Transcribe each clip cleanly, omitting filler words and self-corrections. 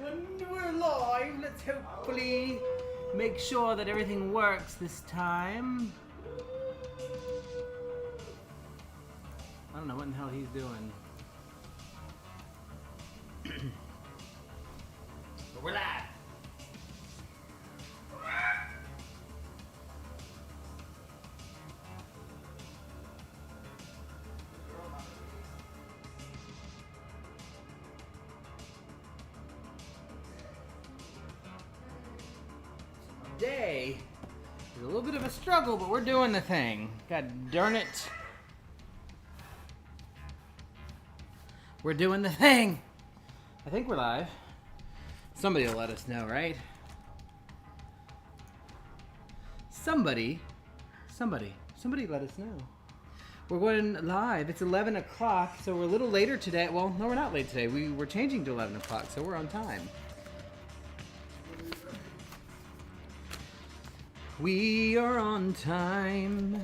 And we're live. Let's hopefully make sure that everything works this time. I don't know what in the hell he's doing. But we're live. Day is a little bit of a struggle, but we're doing the thing. God darn it. We're doing the thing. I think we're live. Somebody will let us know, right? Somebody let us know. We're going live. It's 11 o'clock, so we're a little later today. Well, no, we're not late today. We were changing to 11 o'clock, so we're on time. We are on time.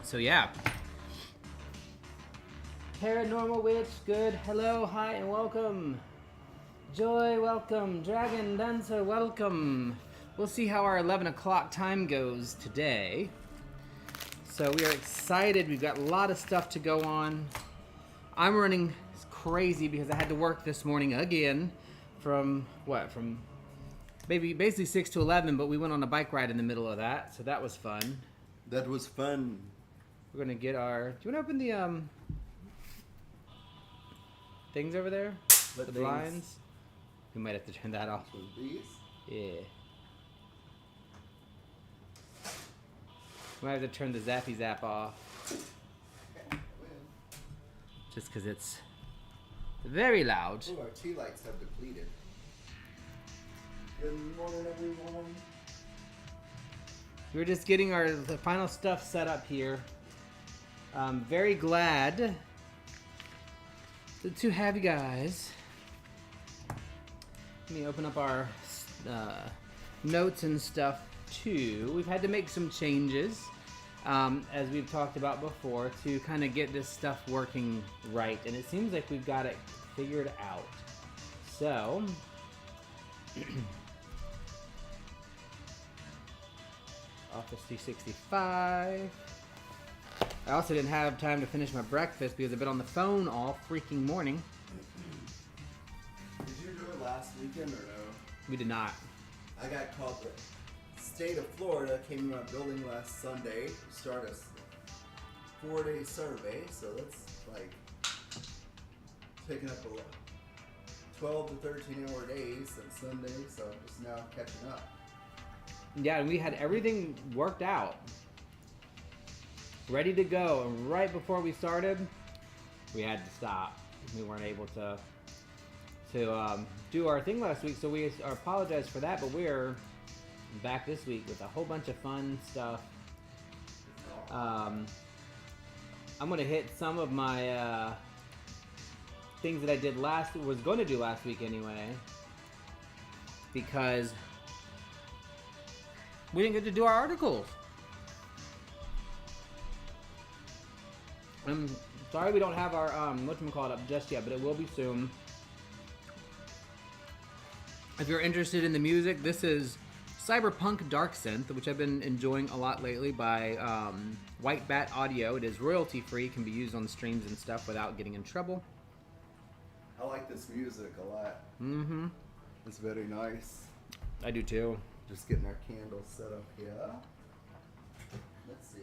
So yeah. Paranormal Witch, good. Hello, hi, and welcome. Joy, welcome. Dragon Dancer, welcome. We'll see how our 11 o'clock time goes today. So we are excited. We've got a lot of stuff to go on. I'm running crazy because I had to work this morning again from basically 6 to 11, but we went on a bike ride in the middle of that, so that was fun. That was fun. We're gonna get our. Do you want to open the things over there? The blinds. We might have to turn that off. These? Yeah. We might have to turn the Zappy Zap off. Just because it's very loud. Oh, our tea lights have depleted. Good morning, everyone. We're just getting the final stuff set up here. I'm very glad to have you guys. Let me open up our notes and stuff too. We've had to make some changes, as we've talked about before, to kind of get this stuff working right, and it seems like we've got it figured out. So. Office 365. I also didn't have time to finish my breakfast because I've been on the phone all freaking morning. Did you do it last weekend or no? We did not. I got called. The state of Florida came to my building last Sunday to start a 4-day survey, so that's like taking up 12 to 13-hour days since Sunday, so I'm just now catching up. Yeah, and we had everything worked out. Ready to go. And right before we started, we had to stop. We weren't able to do our thing last week, so we apologize for that, but we're back this week with a whole bunch of fun stuff. I'm going to hit some of my things that I was going to do last week anyway, because we didn't get to do our articles. I'm sorry we don't have our whatchamacallit up just yet, but it will be soon. If you're interested in the music, this is Cyberpunk Dark Synth, which I've been enjoying a lot lately by White Bat Audio. It is royalty free, can be used on streams and stuff without getting in trouble. I like this music a lot. Mm-hmm. It's very nice. I do too. Just getting our candles set up here. Let's see.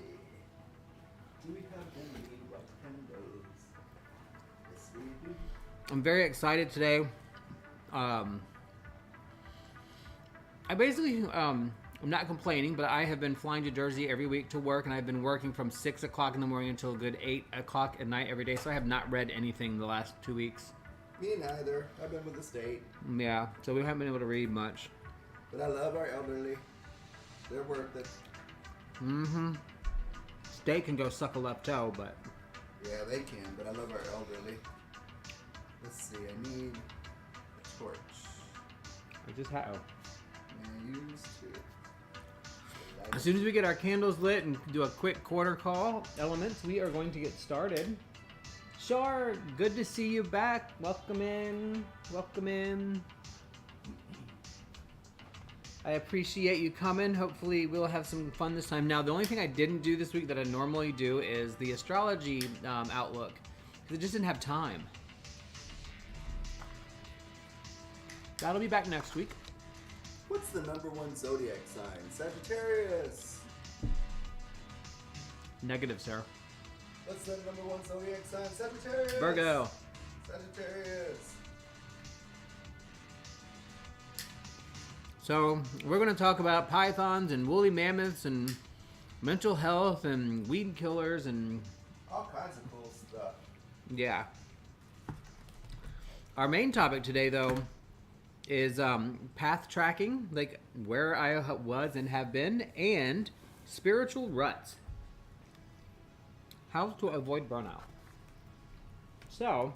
Do we have any white candles? Yes, we do. I'm very excited today. I basically, I'm not complaining, but I have been flying to Jersey every week to work, and I've been working from 6 o'clock in the morning until a good 8 o'clock at night every day, so I have not read anything the last 2 weeks. Me neither. I've been with the state. Yeah, so we haven't been able to read much. But I love our elderly. They're worth it. Mm-hmm. State can go suck a left toe, but... Yeah, they can, but I love our elderly. Let's see, I need a torch. I just have... And I used to. As soon as we get our candles lit and do a quick quarter call, elements, we are going to get started. Sure, good to see you back. Welcome in. Welcome in. I appreciate you coming. Hopefully we'll have some fun this time. Now, the only thing I didn't do this week that I normally do is the astrology outlook. Because I just didn't have time. That'll be back next week. What's the #1 zodiac sign? Sagittarius. Negative, sir. What's the #1 zodiac sign? Sagittarius. Virgo. Sagittarius. So, we're going to talk about pythons and woolly mammoths and mental health and weed killers and... all kinds of cool stuff. yeah. Our main topic today, though, is path tracking, like where I was and have been, and spiritual ruts. How to avoid burnout. So,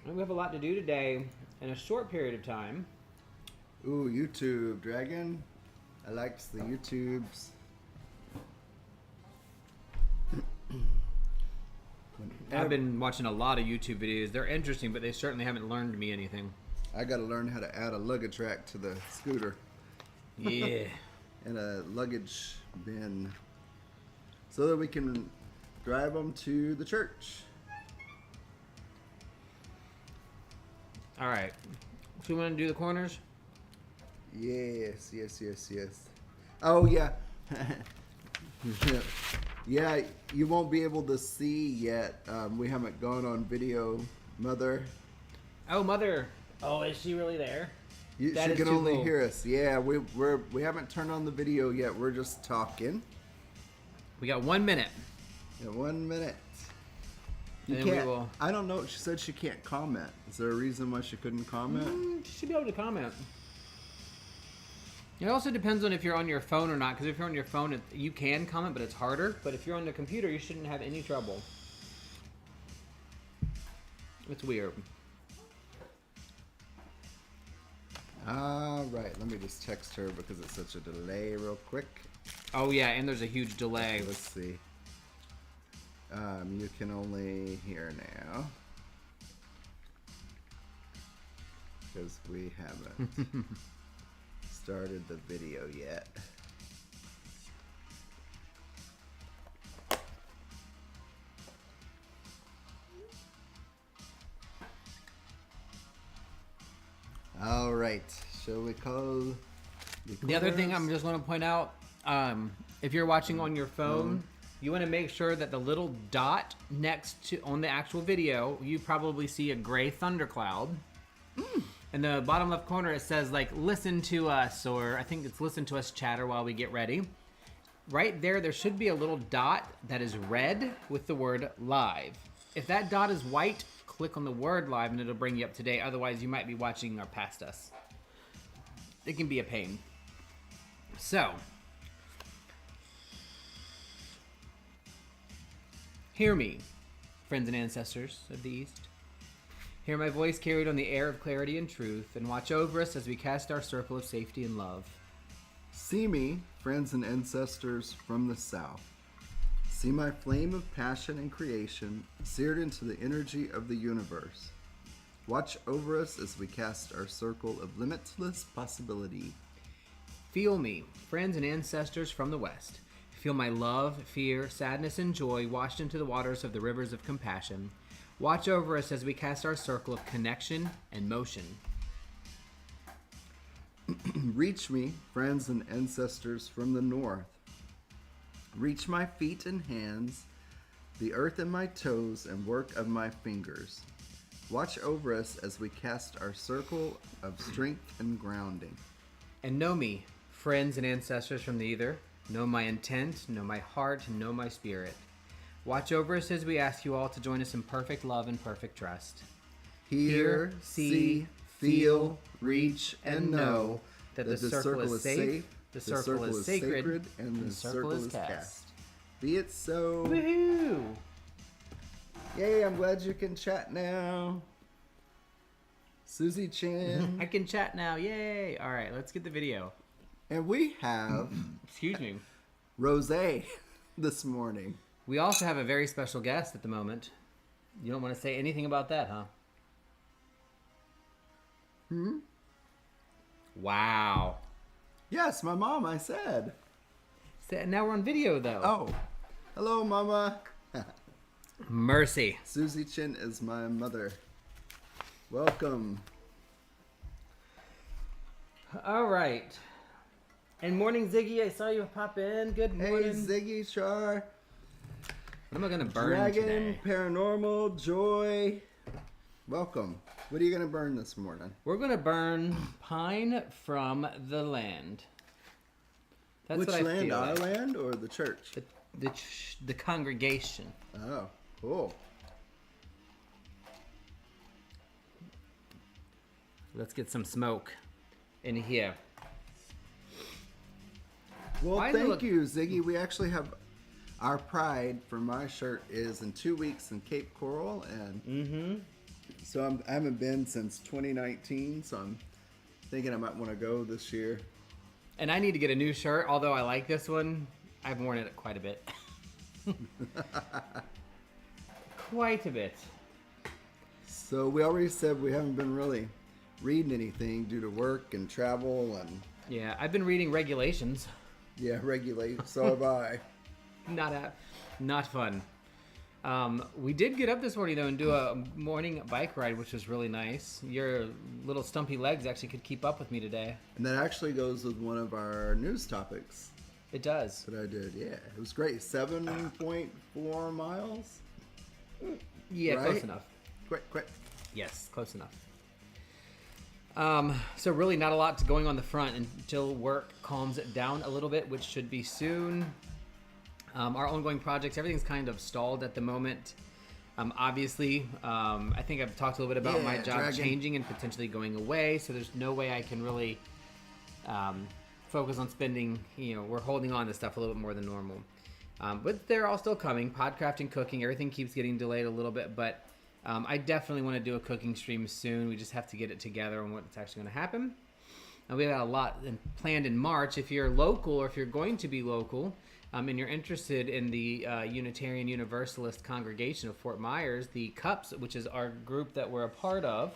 we have a lot to do today in a short period of time. Ooh, YouTube, Dragon. I likes the YouTubes. I've been watching a lot of YouTube videos. They're interesting, but they certainly haven't learned me anything. I gotta learn how to add a luggage rack to the scooter. Yeah. And a luggage bin. So that we can drive them to the church. All right. So you want to do the corners? Yes. Oh, yeah. Yeah, you won't be able to see yet. We haven't gone on video, Mother. Oh, Mother. Oh, is she really there? She can only hear us. Yeah, we haven't turned on the video yet. We're just talking. We got 1 minute. Yeah, 1 minute. You And can't. we will... I don't know. She said she can't comment. Is there a reason why she couldn't comment? She should be able to comment. It also depends on if you're on your phone or not, because if you're on your phone, you can comment, but it's harder. But if you're on the computer, you shouldn't have any trouble. It's weird. All right, let me just text her because it's such a delay real quick. Oh, yeah, and there's a huge delay. Let's see. You can only hear now. Because we haven't started the video yet. All right, shall we call The other thing I'm just going to point out, if you're watching on your phone, you want to make sure that the little dot next to on the actual video, you probably see a gray thundercloud. In the bottom left corner, it says like "listen to us," or I think it's "listen to us chatter while we get ready." Right there should be a little dot that is red with the word "live." If that dot is white, click on the word "live" and it'll bring you up to date. Otherwise, you might be watching or past us. It can be a pain. So, hear me, friends and ancestors of the East. Hear my voice carried on the air of clarity and truth, and watch over us as we cast our circle of safety and love. See me, friends and ancestors from the South. See my flame of passion and creation seared into the energy of the universe. Watch over us as we cast our circle of limitless possibility. Feel me, friends and ancestors from the West. Feel my love, fear, sadness, and joy washed into the waters of the rivers of compassion. Watch over us as we cast our circle of connection and motion. Reach me, friends and ancestors from the North. Reach my feet and hands, the earth in my toes and work of my fingers. Watch over us as we cast our circle of strength and grounding. And know me, friends and ancestors from the Ether. Know my intent, know my heart, and know my spirit. Watch over us as we ask you all to join us in perfect love and perfect trust. Hear, see, feel, reach, and know that the circle is safe, the circle is sacred, and the circle is cast. Be it so. Woohoo! Yay, I'm glad you can chat now. Susie Chan. I can chat now, yay! Alright, let's get the video. And we have Excuse me. Rosé this morning. We also have a very special guest at the moment. You don't want to say anything about that, huh? Wow. Yes, my mom, I said. Now we're on video, though. Oh. Hello, Mama. Mercy. Susie Chin is my mother. Welcome. All right. And morning, Ziggy. I saw you pop in. Good morning. Hey, Ziggy, Char. What am I going to burn Dragon, today? Paranormal, Joy. Welcome. What are you going to burn this morning? We're going to burn Pine from the Land. That's Which what I land? feel Our like. land or the church? The congregation. Oh, cool. Let's get some smoke in here. Well, Why does it thank look- you, Ziggy. We actually have our pride for my shirt is in 2 weeks in Cape Coral, and so I haven't been since 2019. So I'm thinking I might want to go this year. And I need to get a new shirt, although I like this one. I've worn it quite a bit. Quite a bit. So we already said we haven't been really reading anything due to work and travel and Yeah, I've been reading Regulations. regulate. So have I. Not fun. We did get up this morning though and do a morning bike ride, which was really nice. Your little stumpy legs actually could keep up with me today. And that actually goes with one of our news topics It does. that I did. Yeah, it was great. 7.4 miles. Yeah, Right? close enough. Quick. Yes, close enough. So really not a lot going on the front until work calms it down a little bit, which should be soon. Our ongoing projects, everything's kind of stalled at the moment. Obviously, I think I've talked a little bit about my job Dragon. changing and potentially going away, so there's no way I can really focus on spending, we're holding on to stuff a little bit more than normal. But they're all still coming. Podcrafting, cooking, everything keeps getting delayed a little bit, but I definitely want to do a cooking stream soon. We just have to get it together on what's actually going to happen. We have a lot planned in March. If you're local or if you're going to be local and you're interested in the Unitarian Universalist congregation of Fort Myers, the Cups, which is our group that we're a part of,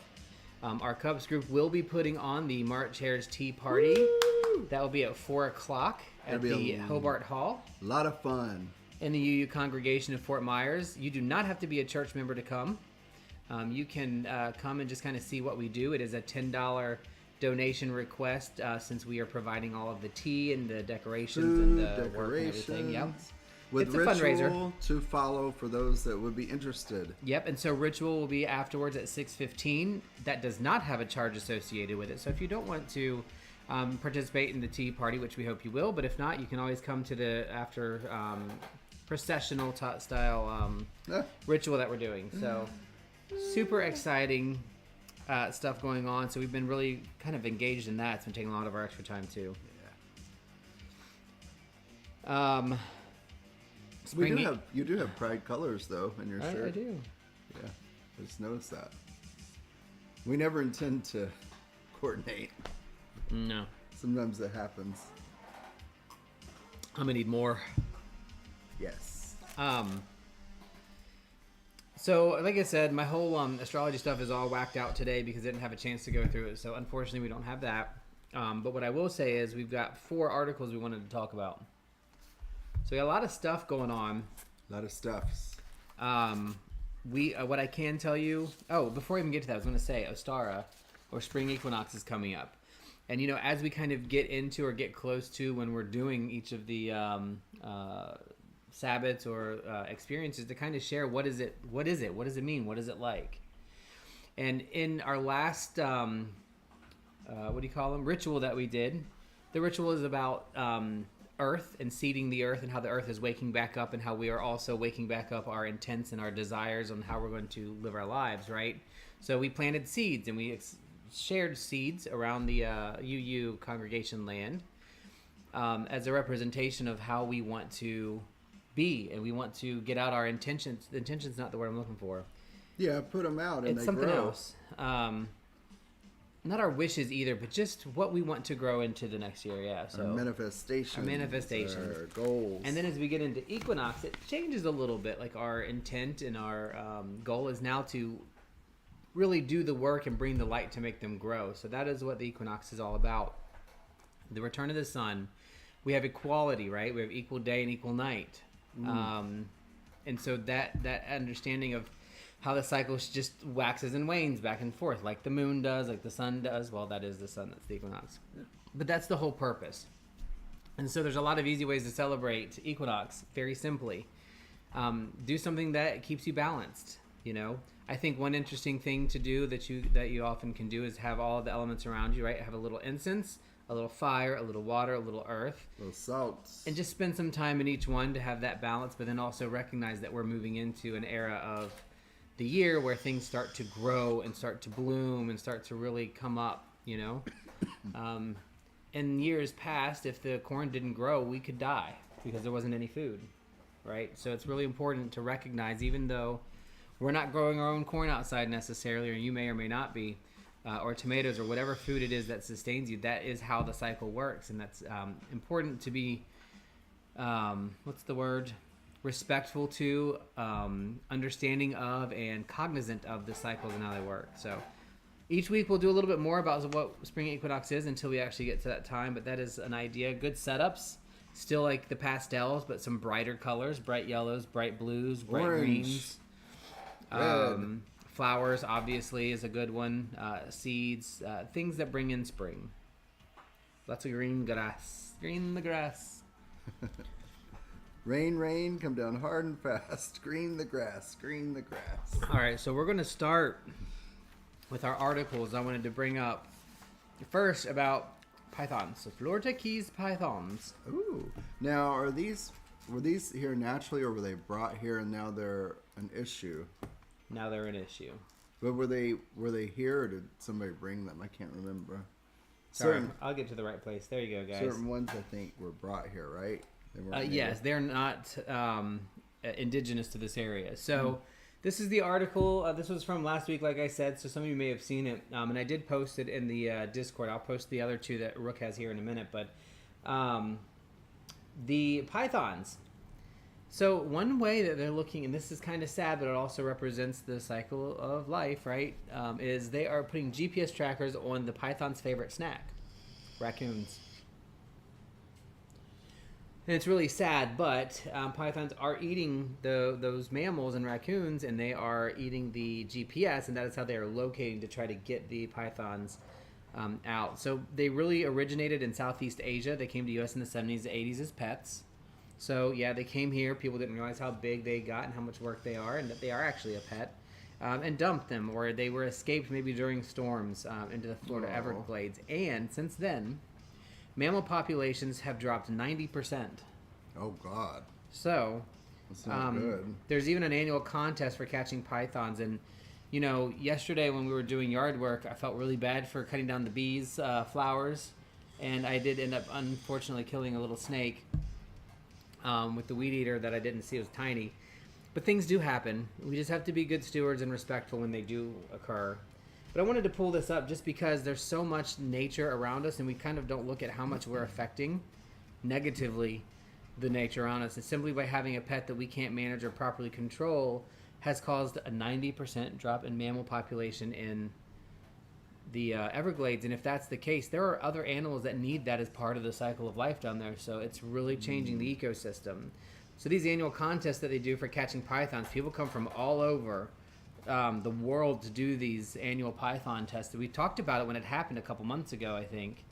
our Cups group will be putting on the March Hares Tea Party. Woo! That will be at 4 o'clock at That'll be the Hobart Hall A lot of fun. in the UU congregation of Fort Myers. You do not have to be a church member to come. You can come and just kind of see what we do. It is a $10 donation request since we are providing all of the tea and the decorations and the work and everything. Yep. With It's a ritual fundraiser. to follow for those that would be interested. Yep, and so ritual will be afterwards at 6:15. That does not have a charge associated with it. So if you don't want to participate in the tea party, which we hope you will, but if not, you can always come to the after processional style ritual that we're doing. So super exciting stuff going on. So we've been really kind of engaged in that. It's been taking a lot of our extra time too. You do have pride colors though in your shirt. I do. Yeah, I just noticed that. We never intend to coordinate. No. Sometimes that happens. I'm gonna need more. Yes. So, like I said, my whole astrology stuff is all whacked out today because I didn't have a chance to go through it. So, unfortunately, we don't have that. But what I will say is we've got 4 articles we wanted to talk about. So, we got a lot of stuff going on. A lot of stuffs. What I can tell you... Oh, before I even get to that, I was going to say Ostara, or Spring Equinox, is coming up. And, as we kind of get into or get close to when we're doing each of the... Sabbats or experiences to kind of share what does it mean, what is it like. And in our last ritual that we did, the ritual is about earth and seeding the earth and how the earth is waking back up and how we are also waking back up our intents and our desires on how we're going to live our lives, right? So we planted seeds and we shared seeds around the UU congregation land as a representation of how we want to be, and we want to get out our intentions. The intention's not the word I'm looking for. Yeah, put them out and It's they something grow. else. not our wishes either, but just what we want to grow into the next year. Yeah, so our manifestations. Our manifestations. Our goals. And then as we get into equinox, it changes a little bit. Like our intent and our goal is now to really do the work and bring the light to make them grow. So that is what the equinox is all about. The return of the sun. We have equality, right? We have equal day and equal night. And so that understanding of how the cycle just waxes and wanes back and forth, like the moon does, like the sun does. Well, that is the sun, that's the equinox. But that's the whole purpose. And so there's a lot of easy ways to celebrate equinox, very simply. Do something that keeps you balanced, you know. I think one interesting thing to do that you often can do is have all of the elements around you, right? Have a little incense, a little fire, a little water, a little earth. A little salts. And just spend some time in each one to have that balance, but then also recognize that we're moving into an era of the year where things start to grow and start to bloom and start to really come up, you know. In years past, if the corn didn't grow, we could die because there wasn't any food, right? So it's really important to recognize, even though we're not growing our own corn outside necessarily, or you may or may not be, or tomatoes or whatever food it is that sustains you, that is how the cycle works. And that's important to be, respectful to, understanding of, and cognizant of the cycles and how they work. So each week we'll do a little bit more about what spring equinox is until we actually get to that time, but that is an idea. Good setups, still like the pastels, but some brighter colors, bright yellows, bright blues, bright greens. Red. Flowers obviously is a good one. Seeds, things that bring in spring. Lots of green grass. Green the grass. Rain, rain, come down hard and fast. Green the grass, green the grass. All right, so we're going to start with our articles. I wanted to bring up first about pythons. So Florida Keys pythons. Ooh. Now, were these here naturally, or were they brought here and now they're an issue? Now they're an issue. But were they here, or did somebody bring them? I can't remember. Sorry, I'll get to the right place. There you go, guys. Certain ones I think were brought here, right? Yes, they're not indigenous to this area. So this is the article. This was from last week, like I said, so some of you may have seen it. And I did post it in the Discord. I'll post the other two that Rook has here in a minute. But the pythons. So one way that they're looking, and this is kind of sad, but it also represents the cycle of life, right, is they are putting GPS trackers on the python's favorite snack, raccoons. And it's really sad, but pythons are eating those mammals and raccoons, and they are eating the GPS, and that is how they are locating to try to get the pythons out. So they really originated in Southeast Asia. They came to U.S. in the 70s, 80s as pets. So, yeah, they came here. People didn't realize how big they got and how much work they are, and that they are actually a pet, and dumped them, or they were escaped maybe during storms into the Florida Everglades. And since then, mammal populations have dropped 90%. Oh, God. So, that's not good. There's even an annual contest for catching pythons. And, you know, yesterday when we were doing yard work, I felt really bad for cutting down the bees' flowers. And I did end up, unfortunately, killing a little snake with the weed eater that I didn't see. It was tiny. But things do happen. We just have to be good stewards and respectful when they do occur. But I wanted to pull this up just because there's so much nature around us, and we kind of don't look at how much we're affecting negatively the nature around us. And simply by having a pet that we can't manage or properly control has caused a 90% drop in mammal population in the Everglades. And if that's the case, there are other animals that need that as part of the cycle of life down there. So it's really changing the ecosystem. So these annual contests that they do for catching pythons, people come from all over the world to do these annual python tests. We talked about it when it happened a couple months ago, I think.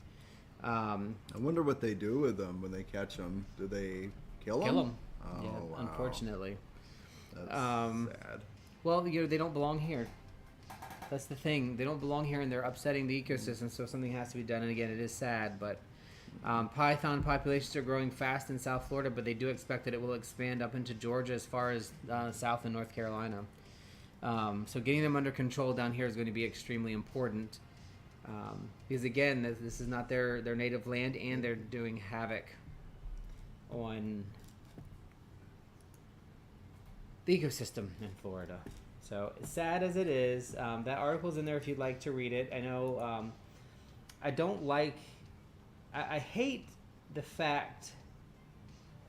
I wonder what they do with them when they catch them. Do they kill them? Kill them. Oh, yeah, wow. Unfortunately. That's sad. Well, you know, they don't belong here. That's the thing. They don't belong here, and they're upsetting the ecosystem, so something has to be done. And again, it is sad, but python populations are growing fast in South Florida, but they do expect that it will expand up into Georgia as far as South and North Carolina. So getting them under control down here is going to be extremely important. Because again, this is not their native land, and they're doing havoc on the ecosystem in Florida. So as sad as it is, that article's in there if you'd like to read it. I know I don't like. I hate the fact.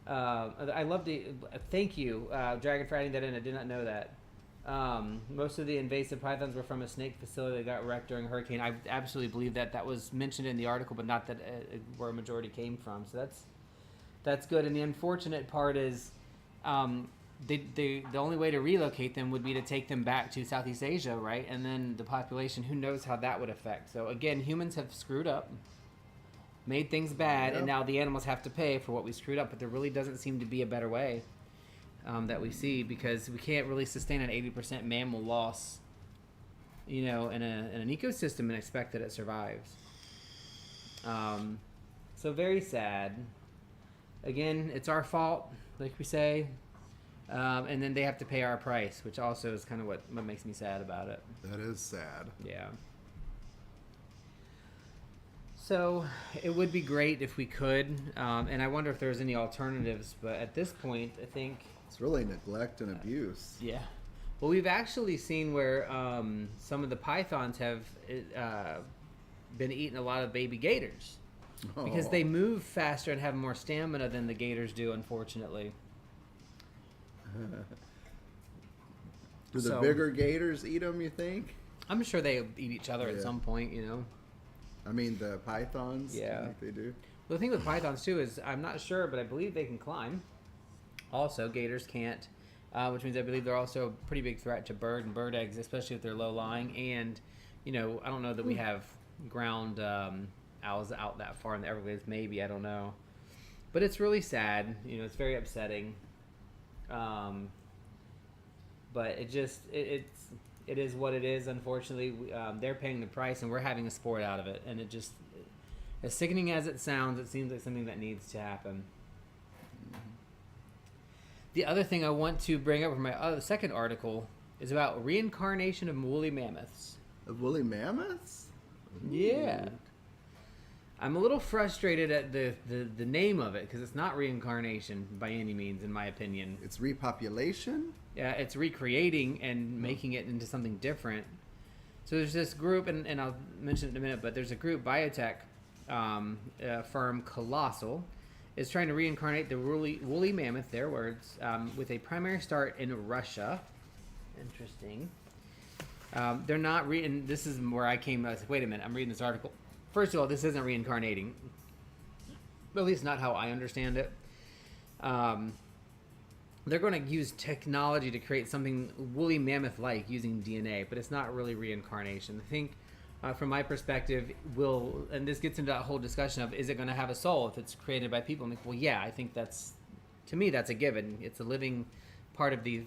I love to thank you, Dragon, for adding that in. I did not know that. Most of the invasive pythons were from a snake facility that got wrecked during a hurricane. I absolutely believe that. That was mentioned in the article, but not that where a majority came from. So that's good. And the unfortunate part is, the only way to relocate them would be to take them back to Southeast Asia, right? And then the population, who knows how that would affect. So again, humans have screwed up, made things bad, and now the animals have to pay for what we screwed up. But there really doesn't seem to be a better way that we see, because we can't really sustain an 80% mammal loss, in an ecosystem and expect that it survives. So very sad. Again, it's our fault, like we say, and then they have to pay our price, which also is kind of what makes me sad about it. That is sad. Yeah. So it would be great if we could, and I wonder if there's any alternatives, but at this point, I think... It's really neglect and abuse. Yeah. Well, we've actually seen where some of the pythons have been eating a lot of baby gators. Because they move faster and have more stamina than the gators do, unfortunately. Do the bigger gators eat them, you think? I'm sure they eat each other at some point, I mean, the pythons? Yeah. I think they do. Well, the thing with pythons, too, is I'm not sure, but I believe they can climb. Also, gators can't, which means I believe they're also a pretty big threat to bird and bird eggs, especially if they're low-lying. And, I don't know that we have ground owls out that far in the Everglades. Maybe, I don't know. But it's really sad. It's very upsetting. But it is what it is, unfortunately. They're paying the price, and we're having a sport out of it. And it just, as sickening as it sounds, it seems like something that needs to happen. The other thing I want to bring up from my second article is about reincarnation of woolly mammoths. Of woolly mammoths? Yeah. I'm a little frustrated at the name of it, because it's not reincarnation by any means, in my opinion. It's repopulation? Yeah, it's recreating and making it into something different. So there's this group, and I'll mention it in a minute, but there's a group, biotech firm Colossal, is trying to reincarnate the woolly mammoth, their words, with a primary start in Russia. Interesting. They're not and this is where I came. I was like, wait a minute, I'm reading this article. First of all, this isn't reincarnating. At least not how I understand it. They're going to use technology to create something woolly mammoth-like using DNA, but it's not really reincarnation. I think, from my perspective, and this gets into that whole discussion of, is it going to have a soul if it's created by people? I'm like, well, yeah, I think to me, that's a given. It's a living part of the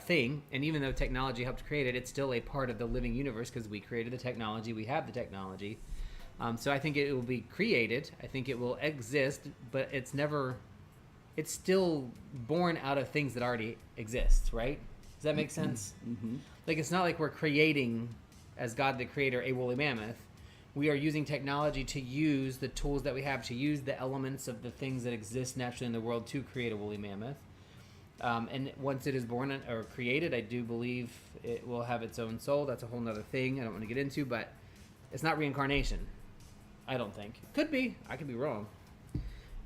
thing, and even though technology helped create it, it's still a part of the living universe because we created the technology, we have the technology. So I think it will be created. I think it will exist, but it's still born out of things that already exist, right? Does that make sense? Mm-hmm. Like, it's not like we're creating, as God the Creator, a woolly mammoth. We are using technology to use the tools that we have, to use the elements of the things that exist naturally in the world to create a woolly mammoth. And once it is born or created, I do believe it will have its own soul. That's a whole nother thing I don't want to get into, but it's not reincarnation. I don't think. Could be. I could be wrong.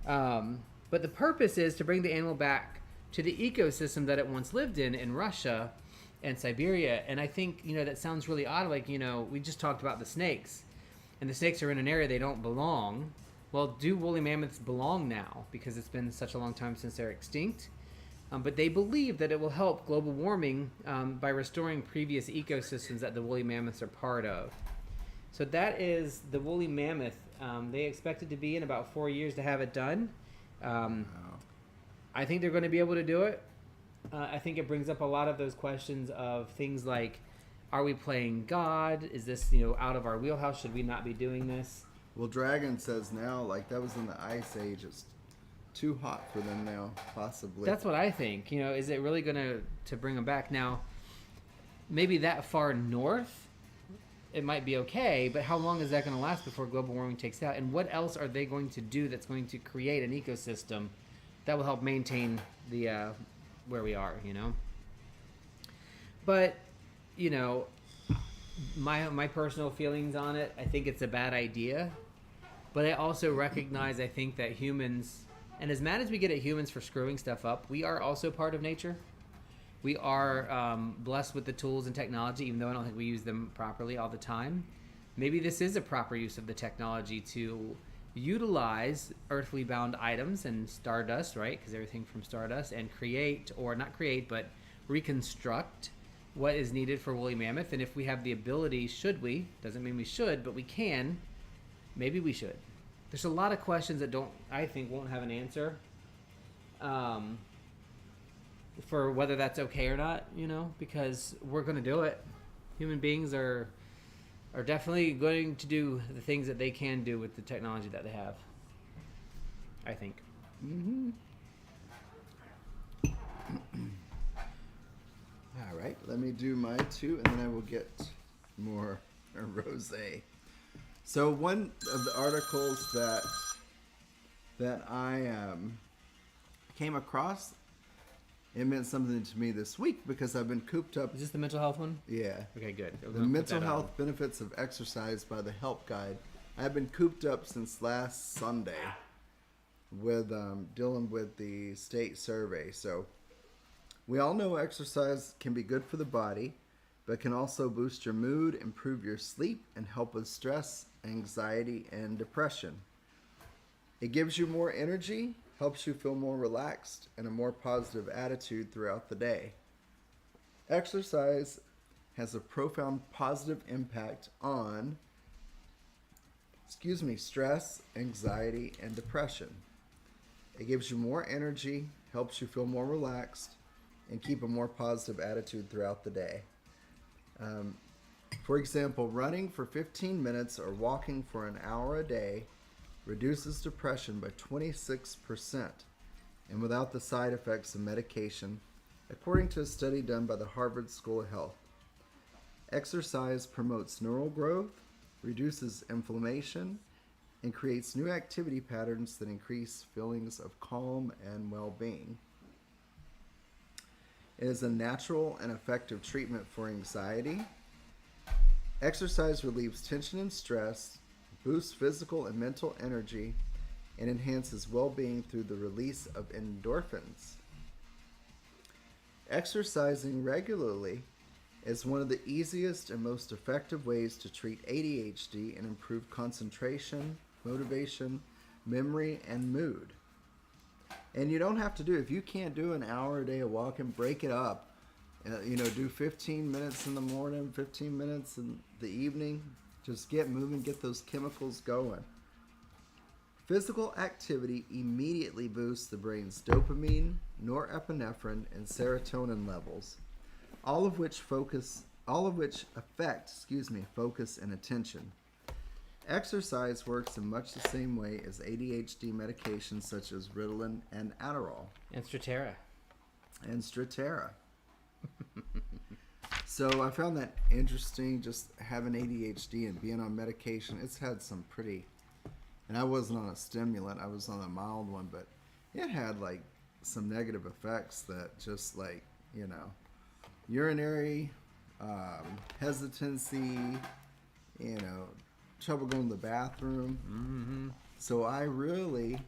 But the purpose is to bring the animal back to the ecosystem that it once lived in Russia and Siberia. And I think, that sounds really odd. Like, we just talked about the snakes. And the snakes are in an area they don't belong. Well, do woolly mammoths belong now? Because it's been such a long time since they're extinct. But they believe that it will help global warming by restoring previous ecosystems that the woolly mammoths are part of. So that is the woolly mammoth. They expect it to be in about 4 years to have it done. I think they're going to be able to do it. I think it brings up a lot of those questions of things like, are we playing God? Is this, out of our wheelhouse? Should we not be doing this? Well, Dragon says now, like, that was in the Ice Age. It's too hot for them now, possibly. That's what I think. Is it really going to bring them back? Now, maybe that far north, it might be okay, but how long is that going to last before global warming takes out? And what else are they going to do that's going to create an ecosystem that will help maintain the where we are, But, my personal feelings on it, I think it's a bad idea. But I also recognize, I think, that humans, and as mad as we get at humans for screwing stuff up, we are also part of nature. We are blessed with the tools and technology, even though I don't think we use them properly all the time. Maybe this is a proper use of the technology to utilize earthly bound items and stardust, right? Because everything from stardust, and create, or not create, but reconstruct what is needed for woolly mammoth. And if we have the ability, should we? Doesn't mean we should, but we can. Maybe we should. There's a lot of questions that I think won't have an answer. For whether that's okay or not, because we're going to do it. Human beings are definitely going to do the things that they can do with the technology that they have. I think. Mm-hmm. All right, let me do my two, and then I will get more rosé. So one of the articles that I came across, it meant something to me this week because I've been cooped up. Is this the mental health one? Yeah. Okay, good. The mental health benefits of exercise by the Help Guide. I've been cooped up since last Sunday with dealing with the state survey. So we all know exercise can be good for the body, but can also boost your mood, improve your sleep, and help with stress, anxiety, and depression. It gives you more energy, helps you feel more relaxed, and a more positive attitude throughout the day. Exercise has a profound positive impact on, stress, anxiety, and depression. It gives you more energy, helps you feel more relaxed, and keep a more positive attitude throughout the day. For example, running for 15 minutes or walking for an hour a day reduces depression by 26% and without the side effects of medication, according to a study done by the Harvard School of Health. Exercise promotes neural growth, reduces inflammation, and creates new activity patterns that increase feelings of calm and well-being. It is a natural and effective treatment for anxiety. Exercise relieves tension and stress, boosts physical and mental energy, and enhances well-being through the release of endorphins. Exercising regularly is one of the easiest and most effective ways to treat ADHD and improve concentration, motivation, memory, and mood. And you don't have to do, if you can't do an hour a day of walking, break it up. Do 15 minutes in the morning, 15 minutes in the evening. Just get moving, get those chemicals going. Physical activity immediately boosts the brain's dopamine, norepinephrine, and serotonin levels, all of which affect focus and attention. Exercise works in much the same way as ADHD medications such as Ritalin and Adderall. And Strattera. So I found that interesting, just having ADHD and being on medication. It's had some pretty, and I wasn't on a stimulant, I was on a mild one, but it had like some negative effects that just urinary hesitancy, trouble going to the bathroom. Mm-hmm. So I really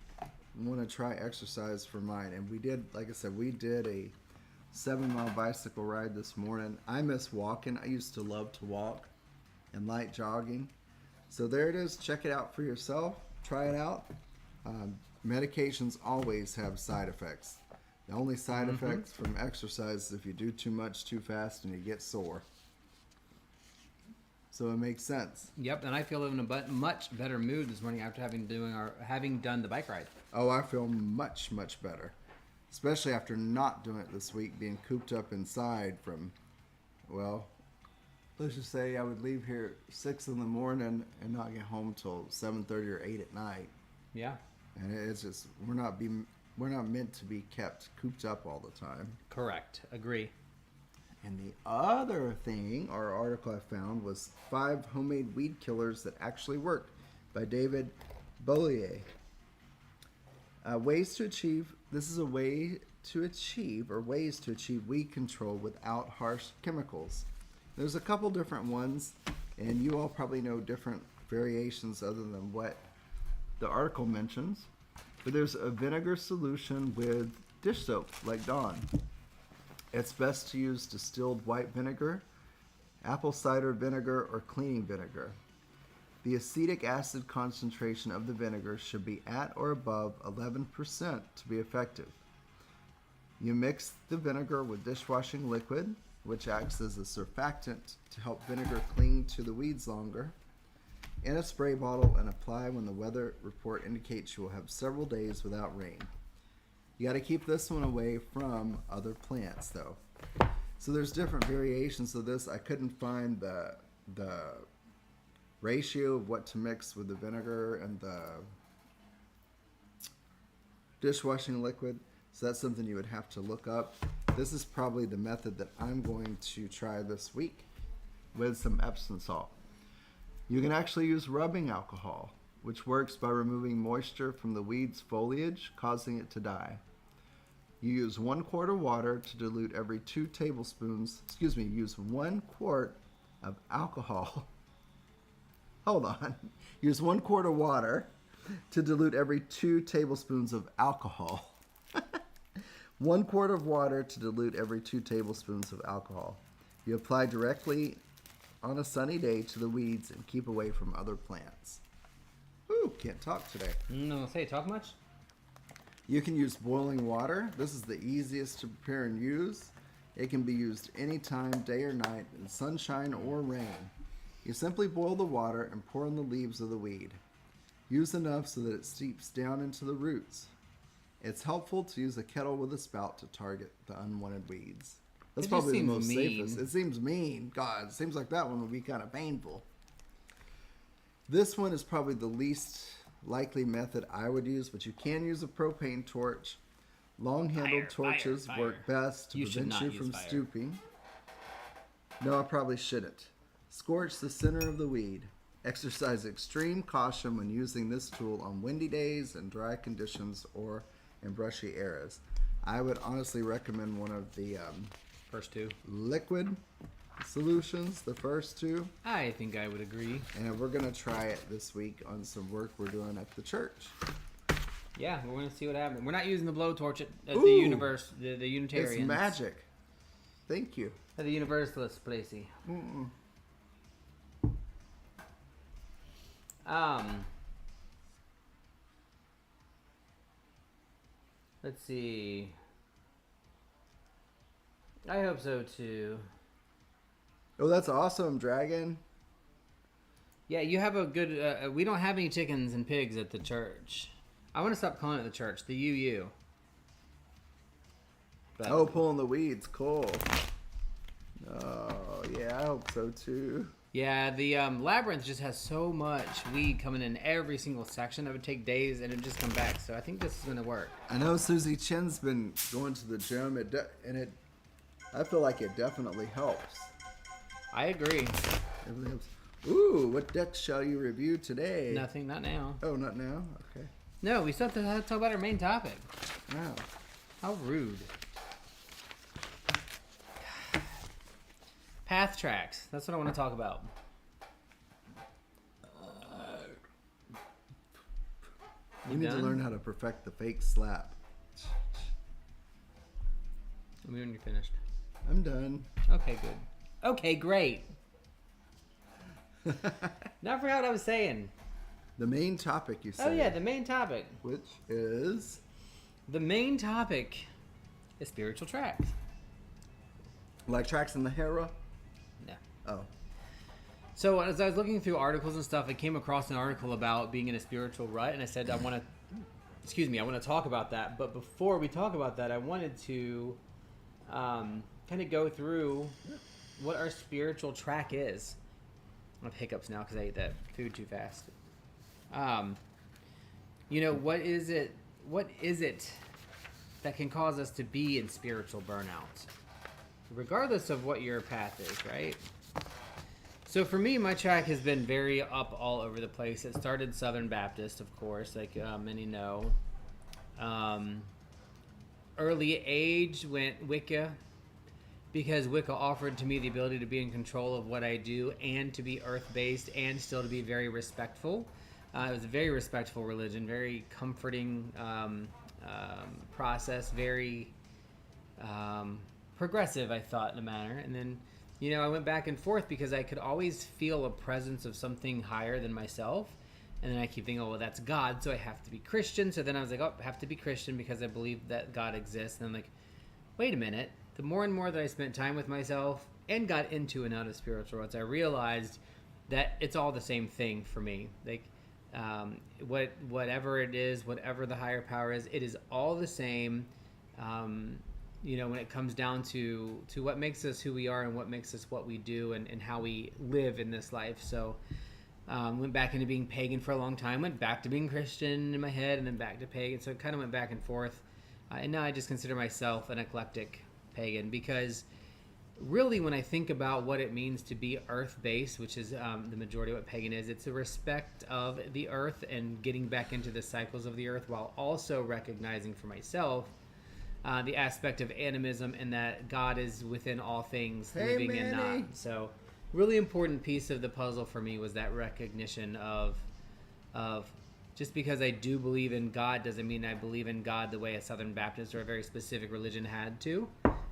want to try exercise for mine. And we did, like I said, we did a 7-mile bicycle ride this morning. I miss walking. I used to love to walk and light jogging. So there it is. Check it out for yourself. Try it out. Medications always have side effects. The only side effects from exercise is if you do too much too fast and you get sore. So it makes sense. Yep, and I feel in a much better mood this morning after having done the bike ride. Oh, I feel much, much better. Especially after not doing it this week, being cooped up inside from, let's just say I would leave here 6 in the morning and not get home till 7:30 or 8 at night. Yeah. And it's just, we're not meant to be kept cooped up all the time. Correct. Agree. And the other thing, our article I found, was 5 homemade weed killers that actually work by David Bollier. Ways to achieve weed control without harsh chemicals. There's a couple different ones, and you all probably know different variations other than what the article mentions, but there's a vinegar solution with dish soap, like Dawn. It's best to use distilled white vinegar, apple cider vinegar, or cleaning vinegar. The acetic acid concentration of the vinegar should be at or above 11% to be effective. You mix the vinegar with dishwashing liquid, which acts as a surfactant to help vinegar cling to the weeds longer, in a spray bottle, and apply when the weather report indicates you will have several days without rain. You got to keep this one away from other plants, though. So there's different variations of this. I couldn't find the ratio of what to mix with the vinegar and the dishwashing liquid, so that's something you would have to look up. This is probably the method that I'm going to try this week with some Epsom salt. You can actually use rubbing alcohol, which works by removing moisture from the weed's foliage, causing it to die. You use 1 quart of water to dilute every 2 tablespoons, use 1 quart of alcohol. Hold on. Use 1 quart of water to dilute every 2 tablespoons of alcohol. 1 quart of water to dilute every 2 tablespoons of alcohol. You apply directly on a sunny day to the weeds and keep away from other plants. Ooh, can't talk today. No, say talk much? You can use boiling water. This is the easiest to prepare and use. It can be used anytime, day or night, in sunshine or rain. You simply boil the water and pour in the leaves of the weed. Use enough so that it seeps down into the roots. It's helpful to use a kettle with a spout to target the unwanted weeds. That's probably the most safest. It seems mean. God, it seems like that one would be kind of painful. This one is probably the least likely method I would use, but you can use a propane torch. Long-handled torches work best to prevent you from stooping. No, I probably shouldn't. Scorch the center of the weed. Exercise extreme caution when using this tool on windy days and dry conditions or in brushy areas. I would honestly recommend one of the first 2 liquid solutions, the first 2. I think I would agree. And we're going to try it this week on some work we're doing at the church. Yeah, we're going to see what happens. We're not using the blowtorch at the universe, the Unitarians. It's magic. Thank you. At the Universalist placey. Let's see. I hope so too. Oh, that's awesome, Dragon. Yeah, you have a good. We don't have any chickens and pigs at the church. I want to stop calling it the church. The UU. But, oh, pulling the weeds. Cool. Oh, yeah, I hope so too. Yeah, the labyrinth just has so much weed coming in every single section. It would take days and it would just come back. So I think this is going to work. I know Susie Chin's been going to the gym, I feel like it definitely helps. I agree. It really helps. Ooh, what deck shall you review today? Nothing, not now. Oh, not now? Okay. No, we still have to talk about our main topic. Wow. How rude. Path tracks. That's what I want to talk about. We need to learn how to perfect the fake slap. When you're finished. I'm done. Okay, good. Okay, great. Now I forgot what I was saying. The main topic, you said. Oh, yeah, the main topic. Which is? The main topic is spiritual tracks. Like tracks in the Hera? No. Oh. So as I was looking through articles and stuff, I came across an article about being in a spiritual rut, and I said I want to talk about that. But before we talk about that, I wanted to kind of go through what our spiritual track is. I have hiccups now because I ate that food too fast. What is it? What is it that can cause us to be in spiritual burnout? Regardless of what your path is, right? So for me, my track has been very up all over the place. It started Southern Baptist, of course, like many know. Early age went Wicca, because Wicca offered to me the ability to be in control of what I do and to be earth-based and still to be very respectful. It was a very respectful religion, very comforting process, very progressive, I thought, in a manner. And then, I went back and forth because I could always feel a presence of something higher than myself. And then I keep thinking, oh, well, that's God, so I have to be Christian. So then I was like, oh, I have to be Christian because I believe that God exists. And I'm like, wait a minute. The more and more that I spent time with myself and got into and out of spiritual routes, I realized that it's all the same thing for me. Like, whatever it is, whatever the higher power is, it is all the same. When it comes down to what makes us who we are and what makes us what we do and how we live in this life. So went back into being pagan for a long time, went back to being Christian in my head, and then back to pagan. So it kind of went back and forth. And now I just consider myself an eclectic pagan because really when I think about what it means to be earth-based, which is the majority of what pagan is, it's a respect of the earth and getting back into the cycles of the earth while also recognizing for myself the aspect of animism and that God is within all things, living and not. So really important piece of the puzzle for me was that recognition of just because I do believe in God doesn't mean I believe in God the way a Southern Baptist or a very specific religion had to,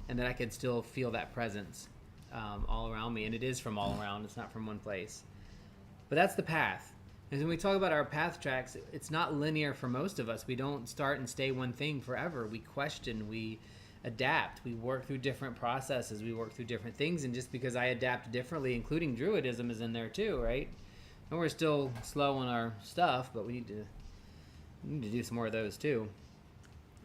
and that I could still feel that presence all around me. And it is from all around. It's not from one place. But that's the path. And when we talk about our path tracks, it's not linear for most of us. We don't start and stay one thing forever. We question, we adapt, we work through different processes, we work through different things. And just because I adapt differently, including Druidism is in there too, right? And we're still slow on our stuff, but we need to do some more of those too.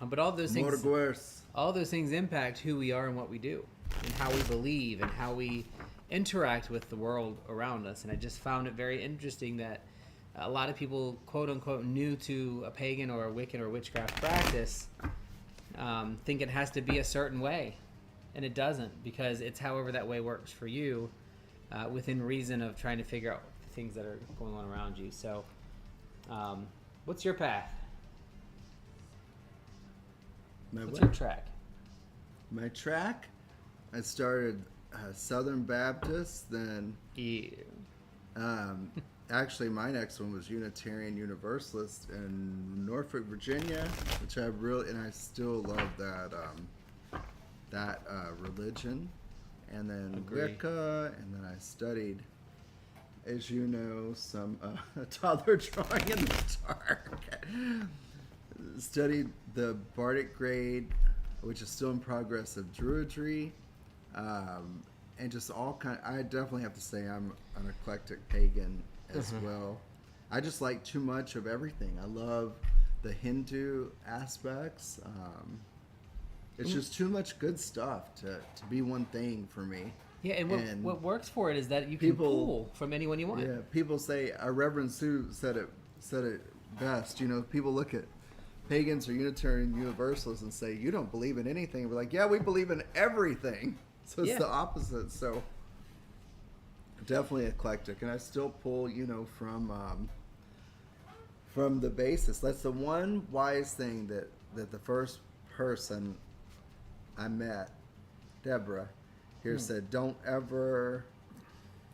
But all those things impact who we are and what we do, and how we believe, and how we interact with the world around us. And I just found it very interesting that a lot of people, quote unquote, new to a pagan or a Wiccan or witchcraft practice, think it has to be a certain way, and it doesn't, because it's however that way works for you, within reason of trying to figure out the things that are going on around you. So, what's your path? What's your track? My track? I started Southern Baptist, then... Yeah. Actually, my next one was Unitarian Universalist in Norfolk, Virginia, which I still love that religion. And then Wicca, and then I studied, as you know, some toddler drawing in the dark. Studied the Bardic grade, which is still in progress, of Druidry, and just all kind. I definitely have to say I'm an eclectic pagan as well. I just like too much of everything. I love the Hindu aspects. It's just too much good stuff to be one thing for me. Yeah, and what works for it is that you can pull from anyone you want. Yeah, people say, Reverend Sue said it best. People look at pagans or Unitarian Universalists and say, you don't believe in anything. We're like, yeah, we believe in everything. So it's the opposite. So definitely eclectic, and I still pull, from the basis. That's the one wise thing that the first person I met, Deborah, here said, don't ever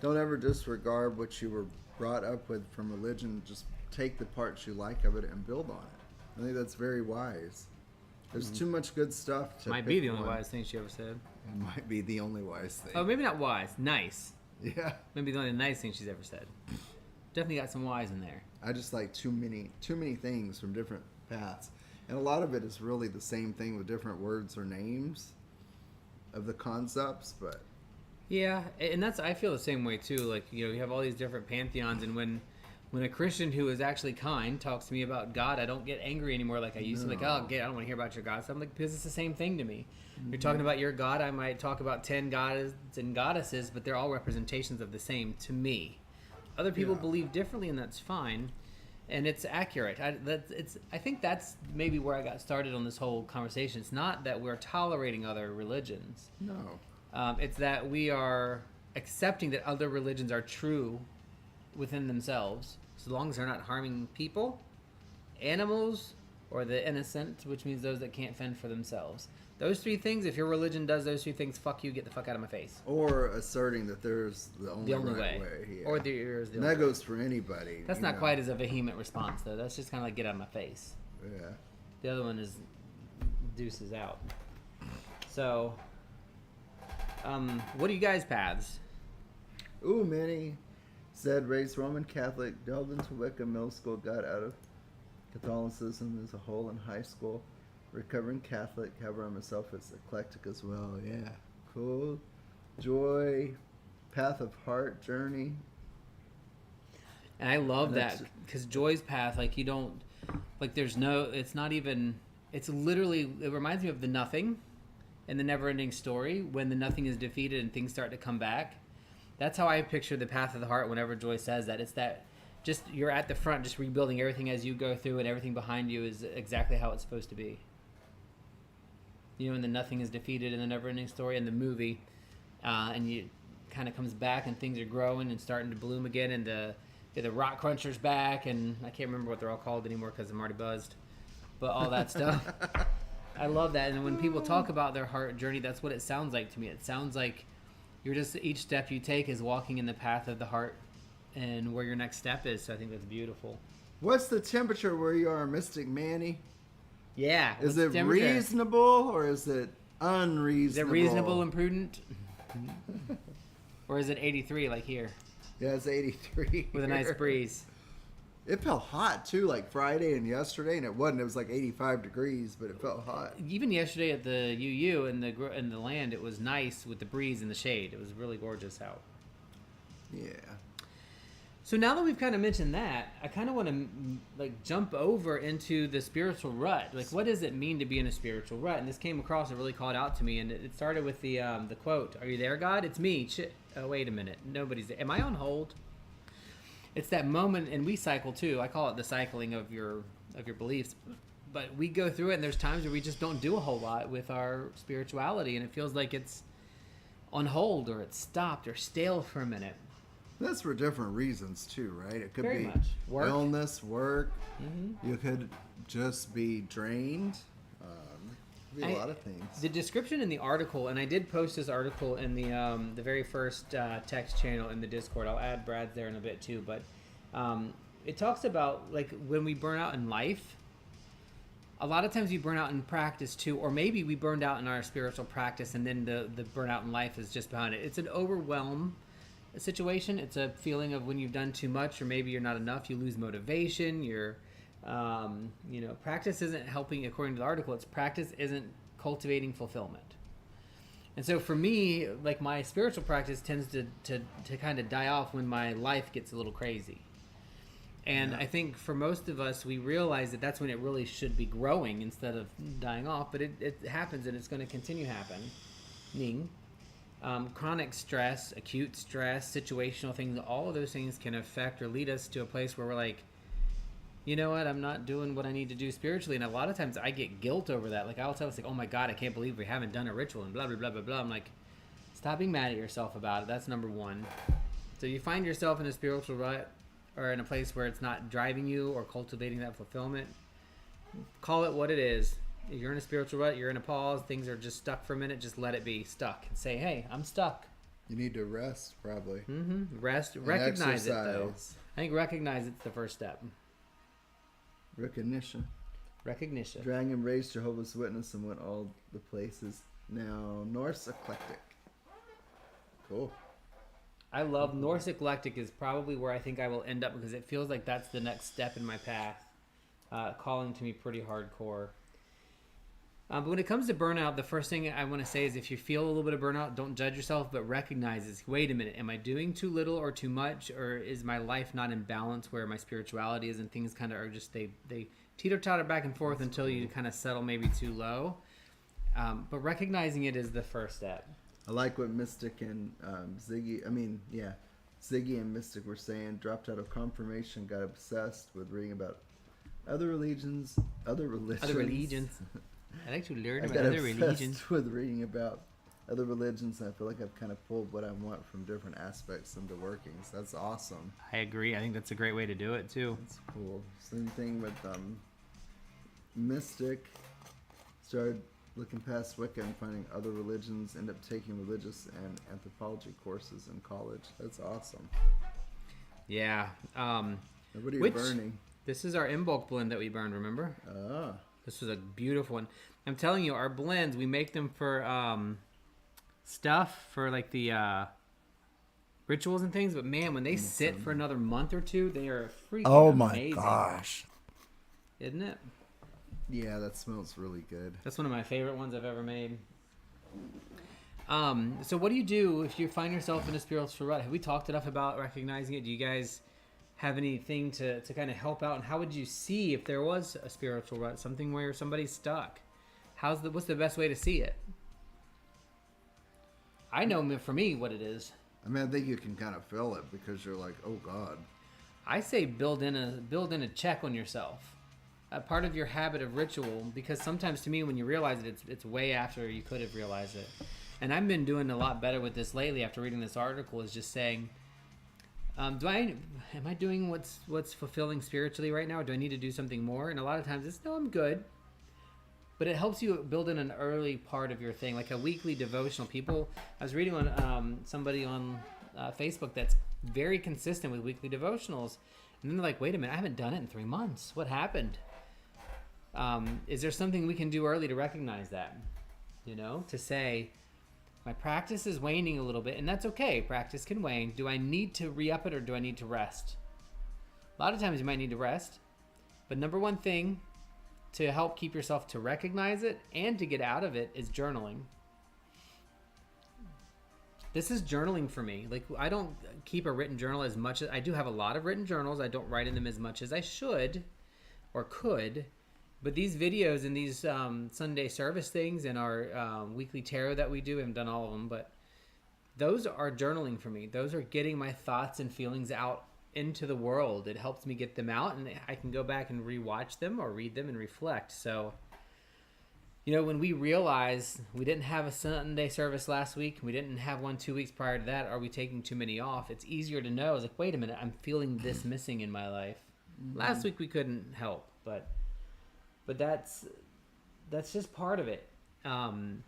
disregard what you were brought up with from religion. Just take the parts you like of it and build on it. I think that's very wise. There's too much good stuff to Might be the only wise thing she ever said. It might be the only wise thing. Oh, maybe not wise. Nice. Yeah. Maybe the only nice thing she's ever said. Definitely got some wise in there. I just like too many things from different paths. And a lot of it is really the same thing with different words or names of the concepts, but... Yeah, and I feel the same way too. Like, you have all these different pantheons, and when a Christian who is actually kind talks to me about God, I don't get angry anymore like I used to. Like, I don't want to hear about your God. So I'm like, because it's the same thing to me. You're talking about your God, I might talk about 10 gods and goddesses, but they're all representations of the same to me. Other people believe differently, and that's fine, and it's accurate. I think that's maybe where I got started on this whole conversation. It's not that we're tolerating other religions. No. It's that we are accepting that other religions are true within themselves, so long as they're not harming people, animals, or the innocent, which means those that can't fend for themselves. Those three things, if your religion does those three things, fuck you, get the fuck out of my face. Or asserting that there's the only right way. Yeah. Or there's the and only that goes for anybody. That's not quite as a vehement response, though. That's just kind of like, get out of my face. Yeah. The other one is deuces out. So, what are you guys' paths? Ooh, Manny said, raised Roman Catholic, delved into Wicca middle school, got out of Catholicism as a whole in high school. Recovering Catholic, however, myself as eclectic as well. Yeah, cool. Joy, path of heart, journey. And I love that because Joy's path, like, you don't, like, there's no, it's not even, it's literally, it reminds me of the nothing and the never-ending story when the nothing is defeated and things start to come back. That's how I picture the path of the heart whenever Joy says that. It's that just you're at the front, just rebuilding everything as you go through, and everything behind you is exactly how it's supposed to be. You know, and the nothing is defeated in the never-ending story in the movie, and you kind of comes back, and things are growing and starting to bloom again, and the rock cruncher's back, and I can't remember what they're all called anymore because I'm already buzzed, but all that stuff. I love that, and when people talk about their heart journey, that's what it sounds like to me. It sounds like you're just, each step you take is walking in the path of the heart and where your next step is. So I think that's beautiful. What's the temperature where you are, Mystic Manny? Yeah. Is it reasonable or is it unreasonable? Is it reasonable and prudent? Or is it 83 like here? Yeah, it's 83. With a nice breeze. It felt hot too, like Friday and yesterday, and it wasn't. It was like 85 degrees, but it felt hot. Even yesterday at the UU in the land, it was nice with the breeze and the shade. It was really gorgeous out. Yeah. So now that we've kind of mentioned that, I kind of want to like jump over into the spiritual rut. Like, what does it mean to be in a spiritual rut? And this came across and really called out to me. And it started with the quote, "Are you there, God? It's me." Oh, wait a minute. Nobody's there. Am I on hold? It's that moment, and we cycle too. I call it the cycling of your beliefs. But we go through it, and there's times where we just don't do a whole lot with our spirituality, and it feels like it's on hold or it's stopped or stale for a minute. That's for different reasons too, right? It could Very be much. Work. illness, work. Mm-hmm. You could just be drained. Could be a lot of things. The description in the article, and I did post this article in the very first text channel in the Discord. I'll add Brad's there in a bit too, but it talks about like when we burn out in life. A lot of times we burn out in practice too, or maybe we burned out in our spiritual practice, and then the burnout in life is just behind it. It's an overwhelm situation. It's a feeling of when you've done too much, or maybe you're not enough. You lose motivation. You're, practice isn't helping. According to the article, it's practice isn't cultivating fulfillment. And so for me, like my spiritual practice tends to kind of die off when my life gets a little crazy. And yeah. I think for most of us, we realize that that's when it really should be growing instead of dying off. But it happens, and it's going to continue happening. Chronic stress, acute stress, situational things, all of those things can affect or lead us to a place where we're like, you know what, I'm not doing what I need to do spiritually. And a lot of times I get guilt over that. Like, I'll tell us, like, oh my God, I can't believe we haven't done a ritual and blah, blah, blah, blah, blah. I'm like, stop being mad at yourself about it. That's number one. So you find yourself in a spiritual rut or in a place where it's not driving you or cultivating that fulfillment. Call it what it is. If you're in a spiritual rut, you're in a pause, things are just stuck for a minute, just let it be stuck. And say, hey, I'm stuck. You need to rest, probably. Mm-hmm. Rest. And recognize exercise. It, though. I think recognize it's the first step. Recognition. Dragon raised Jehovah's Witness and went all the places. Now, Norse Eclectic. Cool. I love Norse Eclectic is probably where I think I will end up because it feels like that's the next step in my path. Calling to me pretty hardcore. But when it comes to burnout, the first thing I want to say is if you feel a little bit of burnout, don't judge yourself, but recognize this. Wait a minute, am I doing too little or too much? Or is my life not in balance where my spirituality is and things kind of are just, they teeter-totter back and forth until you kind of settle maybe too low. But recognizing it is the first step. I like what Mystic and Ziggy and Mystic were saying. Dropped out of confirmation, got obsessed with reading about other religions. I like to learn about other religions. With reading about other religions, and I feel like I've kind of pulled what I want from different aspects into workings. That's awesome. I agree. I think that's a great way to do it too. That's cool. Same thing with Mystic. Started Looking past Wicca and finding other religions, end up taking religious and anthropology courses in college. That's awesome. Yeah. What are you burning? This is our in bulk blend that we burned, remember? This was a beautiful one. I'm telling you, our blends, we make them for stuff, for like the rituals and things, but man, when they sit for another month or two, they are freaking amazing. Gosh. Isn't it? Yeah, that smells really good. That's one of my favorite ones I've ever made. So what do you do if you find yourself in a spiritual rut? Have we talked enough about recognizing it? Do you guys have anything to kind of help out? And how would you see if there was a spiritual rut, something where somebody's stuck? What's the best way to see it? I know for me what it is. I mean, I think you can kind of feel it because you're like, oh God. I say build in a check on yourself. A part of your habit of ritual, because sometimes to me when you realize it, it's way after you could have realized it. And I've been doing a lot better with this lately after reading this article, is just saying, am I doing what's fulfilling spiritually right now, or do I need to do something more? And a lot of times it's, no, I'm good. But it helps you build in an early part of your thing, like a weekly devotional. I was reading on somebody on Facebook that's very consistent with weekly devotionals, and then they're like, wait a minute, I haven't done it in 3 months. What happened? Is there something we can do early to recognize that? To say, my practice is waning a little bit, and that's okay. Practice can wane. Do I need to re-up it, or do I need to rest? A lot of times you might need to rest, but number one thing to help keep yourself to recognize it and to get out of it is journaling. This is journaling for me. Like, I don't keep a written journal as much as I do have a lot of written journals. I don't write in them as much as I should or could. But these videos and these Sunday service things and our weekly tarot that we do, I haven't done all of them, but those are journaling for me. Those are getting my thoughts and feelings out into the world. It helps me get them out, and I can go back and rewatch them or read them and reflect. So, when we realize we didn't have a Sunday service last week, we didn't have one 2 weeks prior to that, are we taking too many off? It's easier to know. It's like, wait a minute, I'm feeling this missing in my life. Mm-hmm. Last week we couldn't help, but that's just part of it. Manny,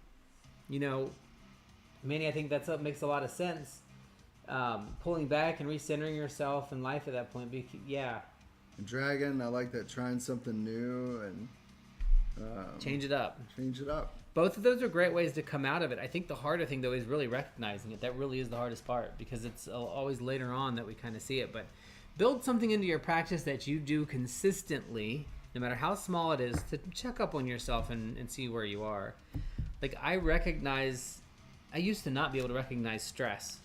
I think that makes a lot of sense. Pulling back and recentering yourself in life at that point. Yeah. Dragon, I like that, trying something new and change it up. Both of those are great ways to come out of it. I think the harder thing, though, is really recognizing it. That really is the hardest part, because it's always later on that we kind of see it. But build something into your practice that you do consistently, no matter how small it is, to check up on yourself and see where you are. Like, I used to not be able to recognize stress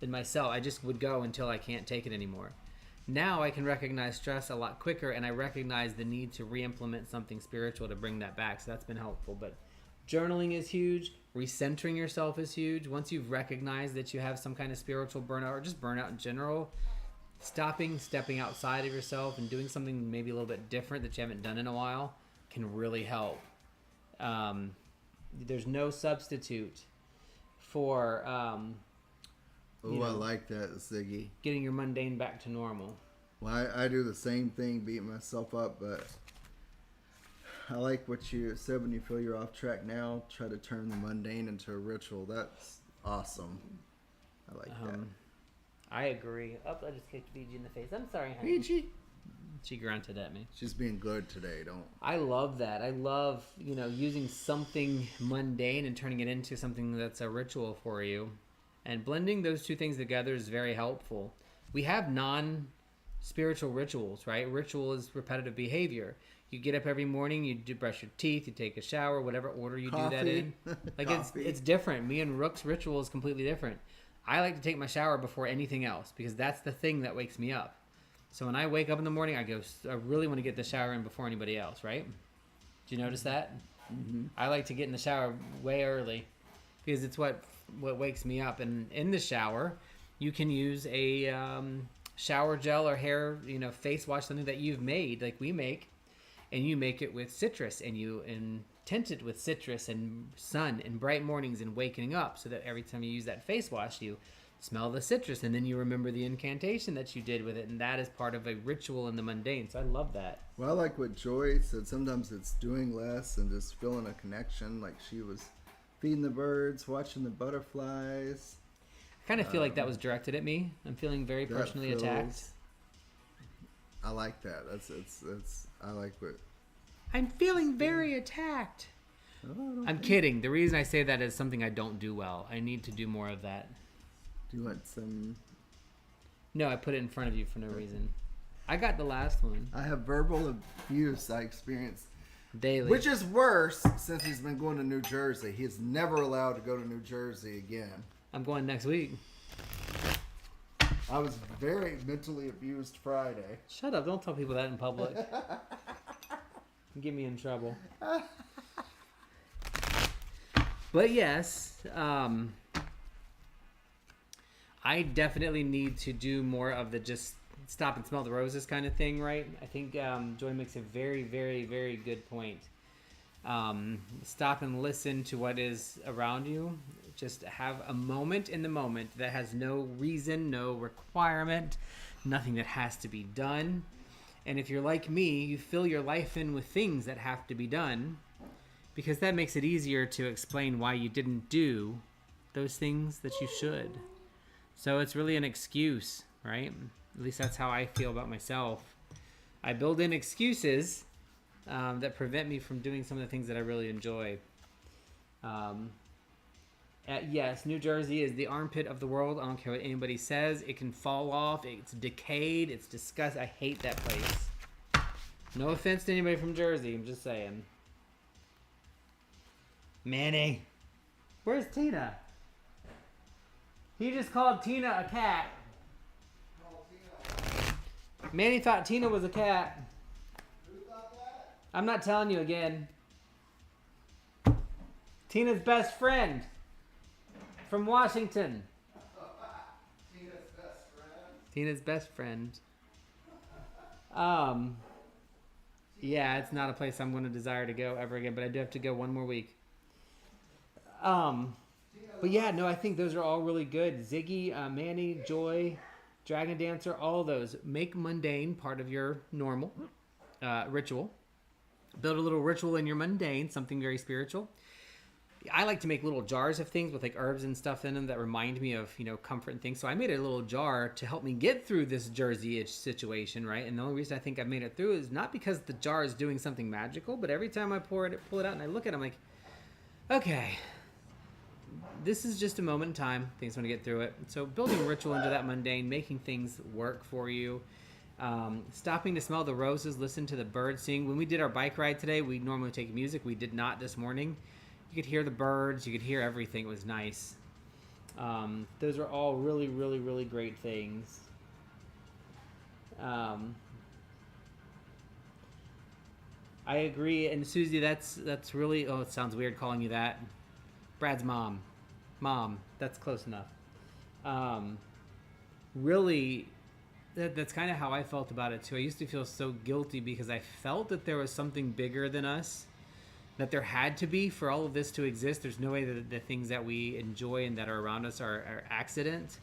in myself. I just would go until I can't take it anymore. Now I can recognize stress a lot quicker, and I recognize the need to re-implement something spiritual to bring that back. So that's been helpful. But journaling is huge. Recentering yourself is huge. Once you've recognized that you have some kind of spiritual burnout, or just burnout in general, stepping outside of yourself and doing something maybe a little bit different that you haven't done in a while can really help. There's no substitute for I like that, Ziggy. Getting your mundane back to normal. Well, I do the same thing, beating myself up, but I like what you said when you feel you're off track now. Try to turn the mundane into a ritual. That's awesome. I like that. I agree. I just kicked BG in the face. I'm sorry, honey. BG? She grunted at me. She's being good today, I love that. I love, using something mundane and turning it into something that's a ritual for you. And blending those two things together is very helpful. We have non-spiritual rituals, right? Ritual is repetitive behavior. You get up every morning, you do brush your teeth, you take a shower, whatever order you do that in. Like, it's different. Me and Rook's ritual is completely different. I like to take my shower before anything else, because that's the thing that wakes me up. So when I wake up in the morning, I really want to get the shower in before anybody else, right? Do you notice that? Mm-hmm. I like to get in the shower way early, because it's what wakes me up. And in the shower, you can use a shower gel or hair, face wash, something that you've made, like we make, and you make it with citrus, and tint it with citrus and sun and bright mornings and waking up, so that every time you use that face wash, you smell the citrus, and then you remember the incantation that you did with it, and that is part of a ritual in the mundane. So I love that. Well, I like what Joy said. Sometimes it's doing less and just feeling a connection. Like she was feeding the birds, watching the butterflies. I kind of feel like that was directed at me. I'm feeling very personally attacked. I like that. That's I like what. I'm feeling very attacked. I'm kidding. The reason I say that is something I don't do well. I need to do more of that. Do you want some? No, I put it in front of you for no reason. I got the last one. I have verbal abuse I experience daily. Which is worse since he's been going to New Jersey. He is never allowed to go to New Jersey again. I'm going next week. I was very mentally abused Friday. Shut up. Don't tell people that in public. Get me in trouble. But yes, I definitely need to do more of the just stop and smell the roses kind of thing, right? I think Joy makes a very, very, very good point. Stop and listen to what is around you. Just have a moment in the moment that has no reason, no requirement, nothing that has to be done. And if you're like me, you fill your life in with things that have to be done, because that makes it easier to explain why you didn't do those things that you should. So it's really an excuse, right? At least that's how I feel about myself. I build in excuses that prevent me from doing some of the things that I really enjoy. Yes, New Jersey is the armpit of the world. I don't care what anybody says. It can fall off. It's decayed. It's disgusting. I hate that place. No offense to anybody from Jersey. I'm just saying. Manny. Where's Tina? He just called Tina a cat. Manny thought Tina was a cat. Who thought that? I'm not telling you again. Tina's best friend from Washington. Tina's best friend? Tina's best friend. Yeah, it's not a place I'm going to desire to go ever again, but I do have to go one more week. But yeah, no, I think those are all really good. Ziggy, Manny, Joy, Dragon Dancer, all those. Make mundane part of your normal ritual. Build a little ritual in your mundane, something very spiritual. I like to make little jars of things with like herbs and stuff in them that remind me of, comfort and things. So I made a little jar to help me get through this Jersey-ish situation, right? And the only reason I think I made it through is not because the jar is doing something magical, but every time I pull it out and I look at it, I'm like, okay, this is just a moment in time. Things want to get through it. So building ritual into that mundane, making things work for you. Stopping to smell the roses, listen to the birds sing. When we did our bike ride today, we normally take music. We did not this morning. You could hear the birds. You could hear everything. It was nice. Those are all really, really, really great things. I agree. And Susie, that's really... Oh, it sounds weird calling you that. Brad's mom. Mom. That's close enough. Really... That's kind of how I felt about it, too. I used to feel so guilty because I felt that there was something bigger than us, that there had to be for all of this to exist. There's no way that the things that we enjoy and that are around us are accident.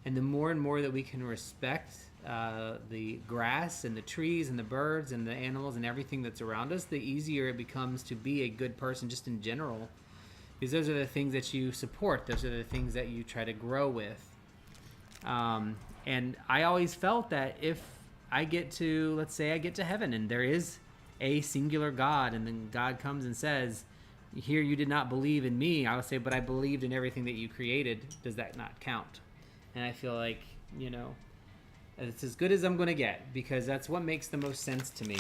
And the more and more that we can respect the grass and the trees and the birds and the animals and everything that's around us, the easier it becomes to be a good person just in general. Because those are the things that you support. Those are the things that you try to grow with. And I always felt that if I get to, let's say I get to heaven and there is a singular God, and then God comes and says, here you did not believe in me, I would say, but I believed in everything that you created. Does that not count? And I feel like, it's as good as I'm going to get, because that's what makes the most sense to me.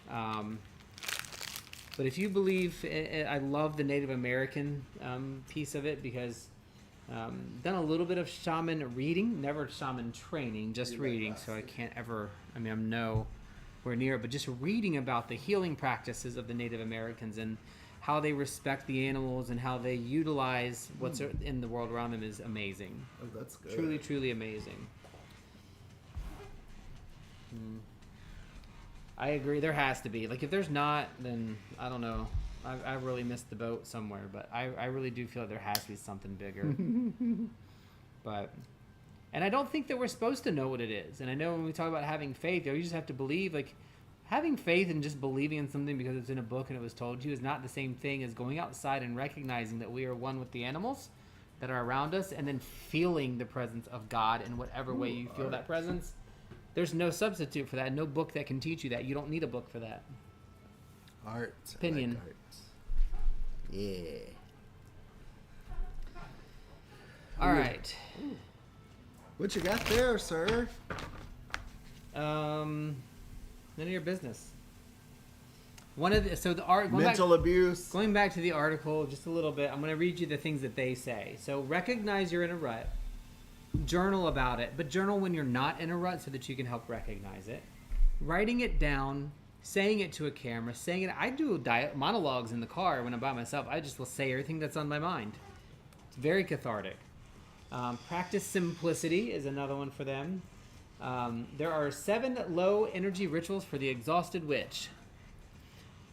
But if you believe, I love the Native American piece of it, because done a little bit of shaman reading, never shaman training, just reading, so I can't ever, I'm nowhere near it, but just reading about the healing practices of the Native Americans and how they respect the animals and how they utilize what's in the world around them is amazing. Oh, that's good. Truly, truly amazing. I agree. There has to be. Like, if there's not, then I don't know. I really missed the boat somewhere, but I really do feel there has to be something bigger. And I don't think that we're supposed to know what it is. And I know when we talk about having faith, you just have to believe. Like, having faith and just believing in something because it's in a book and it was told to you is not the same thing as going outside and recognizing that we are one with the animals that are around us, and then feeling the presence of God in whatever way you feel that presence. There's no substitute for that. No book that can teach you that. You don't need a book for that. Art. Opinion. I like art. Yeah. All right. Ooh. What you got there, sir? None of your business. The art Mental abuse. Going back to the article just a little bit, I'm going to read you the things that they say. So recognize you're in a rut. Journal about it, but journal when you're not in a rut so that you can help recognize it. Writing it down, saying it to a camera, saying it. I do monologues in the car when I'm by myself. I just will say everything that's on my mind. It's very cathartic. Practice simplicity is another one for them. There are 7 low energy rituals for the exhausted witch.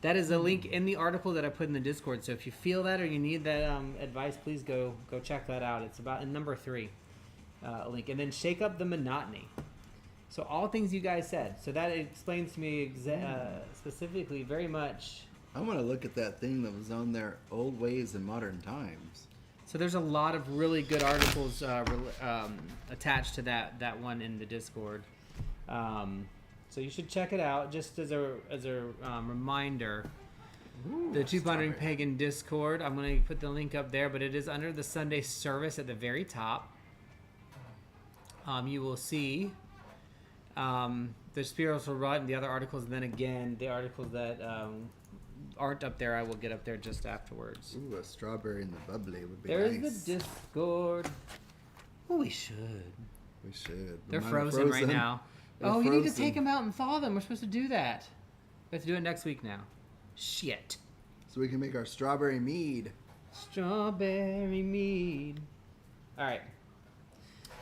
That is a link in the article that I put in the Discord. So if you feel that or you need that advice, please go check that out. It's about in number 3 link. And then shake up the monotony. So all things you guys said. So that explains to me specifically very much. I want to look at that thing that was on there, Old Ways in Modern Times. So there's a lot of really good articles attached to that one in the Discord. So you should check it out. Just as a reminder, the Two Pondering Pagan Discord. I'm going to put the link up there, but it is under the Sunday service at the very top. You will see the spiritual rut and the other articles, and then again the articles that aren't up there, I will get up there just afterwards. Ooh, a strawberry in the bubbly would be There's nice. the Discord. Oh, we should. We should. They're frozen right now. They're you need to frozen. take them out and thaw them. We're supposed to do that. We have to do it next week now. Shit. So we can make our strawberry mead. Strawberry mead. All right.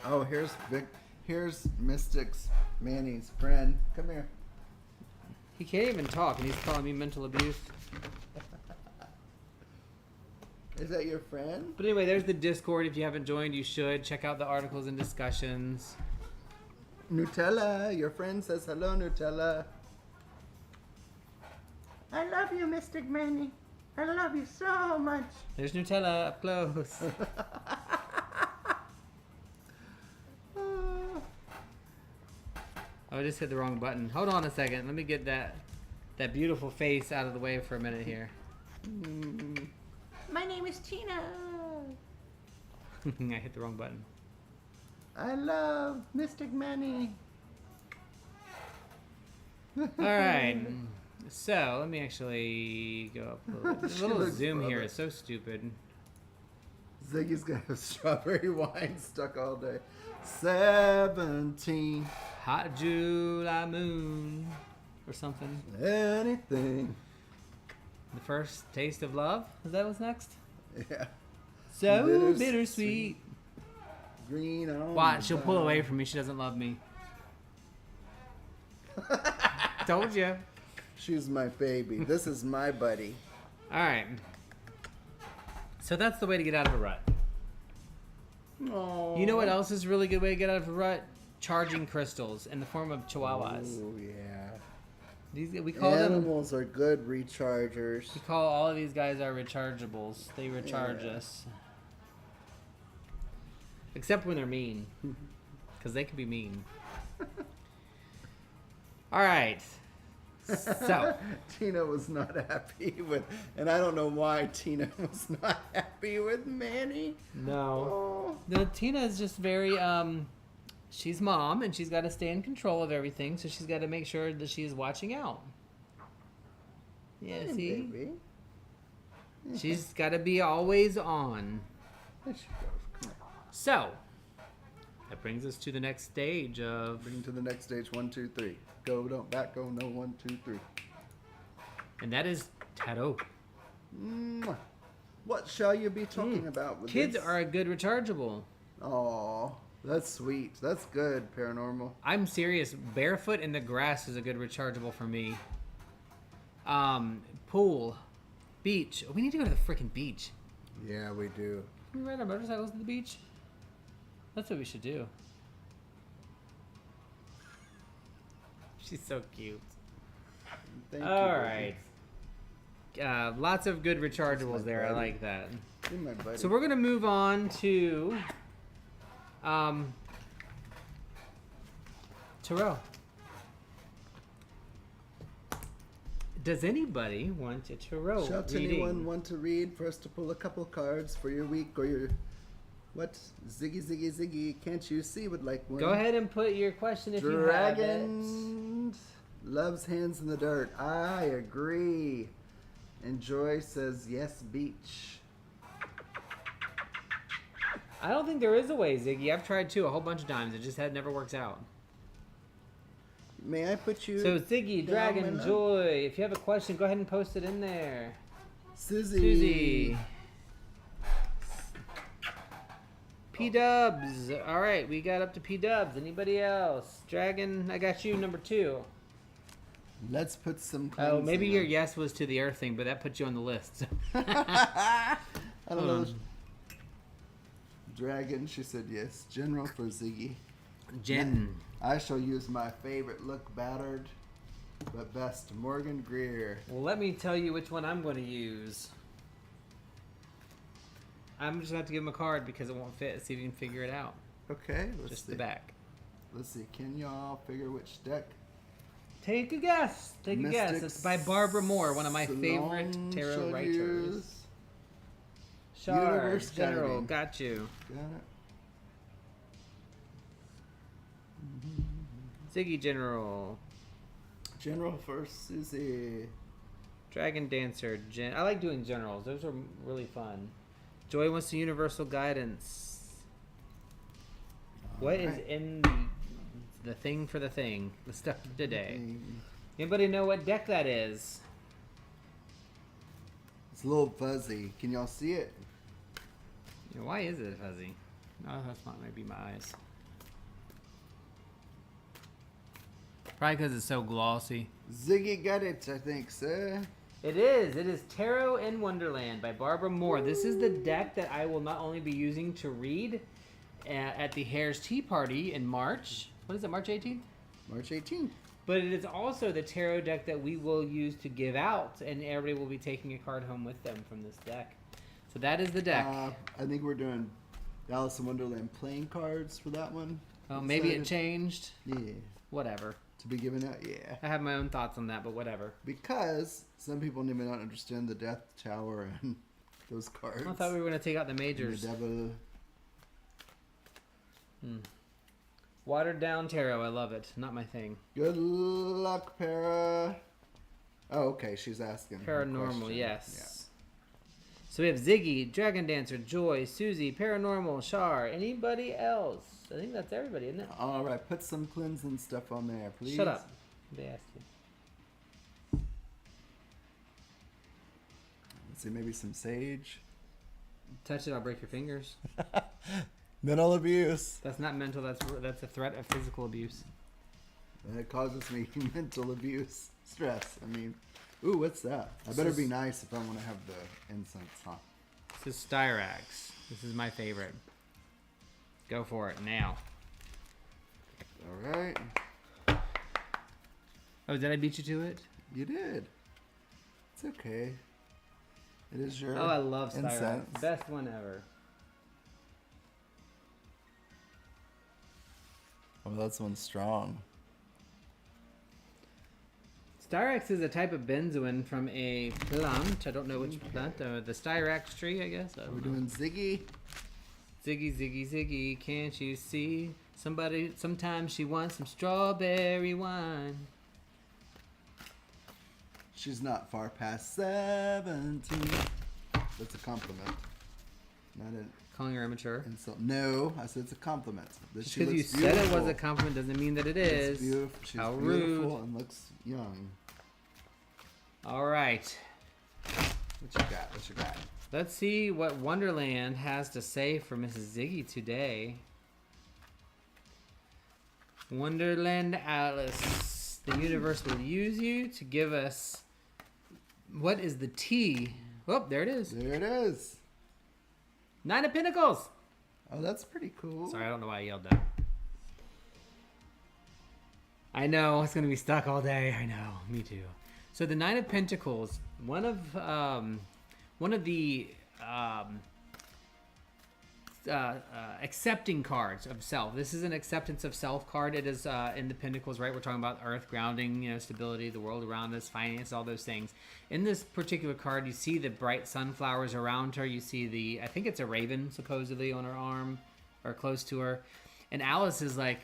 Oh, here's Mystic's Manny's friend. Come here. He can't even talk, and he's calling me mental abuse. Is that your friend? But anyway, there's the Discord. If you haven't joined, you should. Check out the articles and discussions. Nutella, your friend says hello, Nutella. I love you, Mystic Manny. I love you so much. There's Nutella up close. Oh, I just hit the wrong button. Hold on a second. Let me get that beautiful face out of the way for a minute here. My name is Tina. I hit the wrong button. I love Mystic Manny. All right. So let me actually go up a little bit. The little zoom here is so stupid. Ziggy's gonna have strawberry wine stuck all day. 17. Hot July moon or something. Anything. The first taste of love. Is that what's next? Yeah. So bittersweet. Green on. Watch, she'll pull away from me. She doesn't love me. Told you. She's my baby. This is my buddy. All right. So that's the way to get out of a rut. Aww. You know what else is a really good way to get out of a rut? Charging crystals in the form of chihuahuas. Oh yeah. We call them. Animals are good rechargers. We call all of these guys our rechargeables. They recharge us. Except when they're mean, because they can be mean. All right. So Tina was not happy with, and I don't know why Tina was not happy with Manny. no, Oh. no. Tina is just very she's mom, and she's got to stay in control of everything. So she's got to make sure that she is watching out. Yeah, Hey, see, baby. she's got to be always on. There she goes. Come on. So that brings us to the next stage of, Bring to the next stage. 1, 2, 3. Go, don't back, go, no. 1, 2, 3. and that is tarot. Mwah. What shall you be talking about with Kids this? are a good rechargeable. Aw, that's sweet. That's good, Paranormal. I'm serious. Barefoot in the grass is a good rechargeable for me. Pool, beach. We need to go to the freaking beach. Yeah, we do. Can we ride our motorcycles to the beach? That's what we should do. She's so cute. Thank you, All baby. right. Lots of good rechargeables there. I like that. You're my buddy. So we're gonna move on to tarot. Does anybody want a tarot Shout reading? anyone want to read for us to pull a couple cards for your week or your what? Ziggy, can't you see? Would like one. Go ahead and put your question if you have it. Dragon loves hands in the dirt. I agree. And Joy says yes, beach. I don't think there is a way, Ziggy. I've tried too a whole bunch of times. It just never works out. May I put you? So Ziggy, down, Dragon, Minna? Joy, if you have a question, go ahead and post it in there. Susie. Susie. P-Dubs. All right, we got up to P-Dubs. Anybody else? Dragon, I got you, number 2. Let's put some. Oh, maybe cleansing your on. yes was to the Earth thing, but that put you on the list. I don't know. Hold on. Dragon, she said yes. General for Ziggy. Jen. I shall use my favorite look battered, but best Morgan Greer. Well, let me tell you which one I'm going to use. I'm just going to have to give him a card because it won't fit. See if you can figure it out. Okay, let's Just see. the back. Let's see. Can y'all figure which deck? Take a guess. Take a guess. It's by Barbara Moore, one of my favorite Salon tarot shall writers. use. Shard, Universe General, guiding. got you. Got it. Ziggy General. General for Susie. Dragon Dancer. I like doing generals. Those are really fun. Joy wants the universal guidance. What is Alright. in the thing for the thing? The stuff today. Mm, Anybody know what deck that is? It's a little fuzzy. Can y'all see it? Yeah, why is it fuzzy? No, that's not maybe my eyes. Probably because it's so glossy. Ziggy got it, I think, sir. It is. It is Tarot in Wonderland by Barbara Moore. This is the deck that I will not only be using to read at the Hare's Tea Party in March. What is it, March 18th? March 18th. But it is also the tarot deck that we will use to give out, and everybody will be taking a card home with them from this deck. So that is the deck. I think we're doing Alice in Wonderland playing cards for that one. Oh, maybe it Decided- changed. Yeah. Whatever. To be given out, yeah. I have my own thoughts on that, but whatever. Because some people may not understand the Death Tower and those cards. I thought we were going to take out the And majors. the devil. Watered down tarot. I love it. Not my thing. Good luck, Para. Oh, okay. She's asking. her Paranormal, question. yes. So we have Ziggy, Dragon Dancer, Joy, Susie, Paranormal, Shar. Anybody else? I think that's everybody, isn't it? Yeah. All right. Put some cleansing stuff on there, please. Shut up. They asked you. Let's see. Maybe some sage. Touch it, I'll break your fingers. Mental abuse. That's not mental. That's a threat of physical abuse. That causes me mental abuse. Stress. I mean, ooh, what's that? I better be nice if I want to have the incense, huh? This is Styrax. This is my favorite. Go for it now. All right. Oh, did I beat you to it? You did. It's okay. It is your Oh, I love Styrax. incense. Best one ever. Oh, that's one strong. Styrax is a type of benzoin from a plant. I don't know which plant. The Styrax tree, I guess. I don't We're know. doing Ziggy. Ziggy, Ziggy, Ziggy, can't you see? Sometimes she wants some strawberry wine. She's not far past 17. That's a compliment. Not an Calling her immature. insult. No, I said it's a compliment. That Just she because you looks said it was beautiful. a compliment doesn't mean that it It's is. beautiful. She's How beautiful rude. and looks young. All right. What you got? What you got? Let's see what Wonderland has to say for Mrs. Ziggy today. Wonderland Alice. The universe will use you to give us... What is the T? Oh, there it is. There it is. 9 of Pentacles. Oh, that's pretty cool. Sorry, I don't know why I yelled that. I know, it's going to be stuck all day. I know, me too. So the Nine of Pentacles, one of the accepting cards of self. This is an acceptance of self card. It is in the Pentacles, right? We're talking about earth, grounding, stability, the world around us, finance, all those things. In this particular card, you see the bright sunflowers around her. You see I think it's a raven, supposedly, on her arm or close to her. And Alice is like,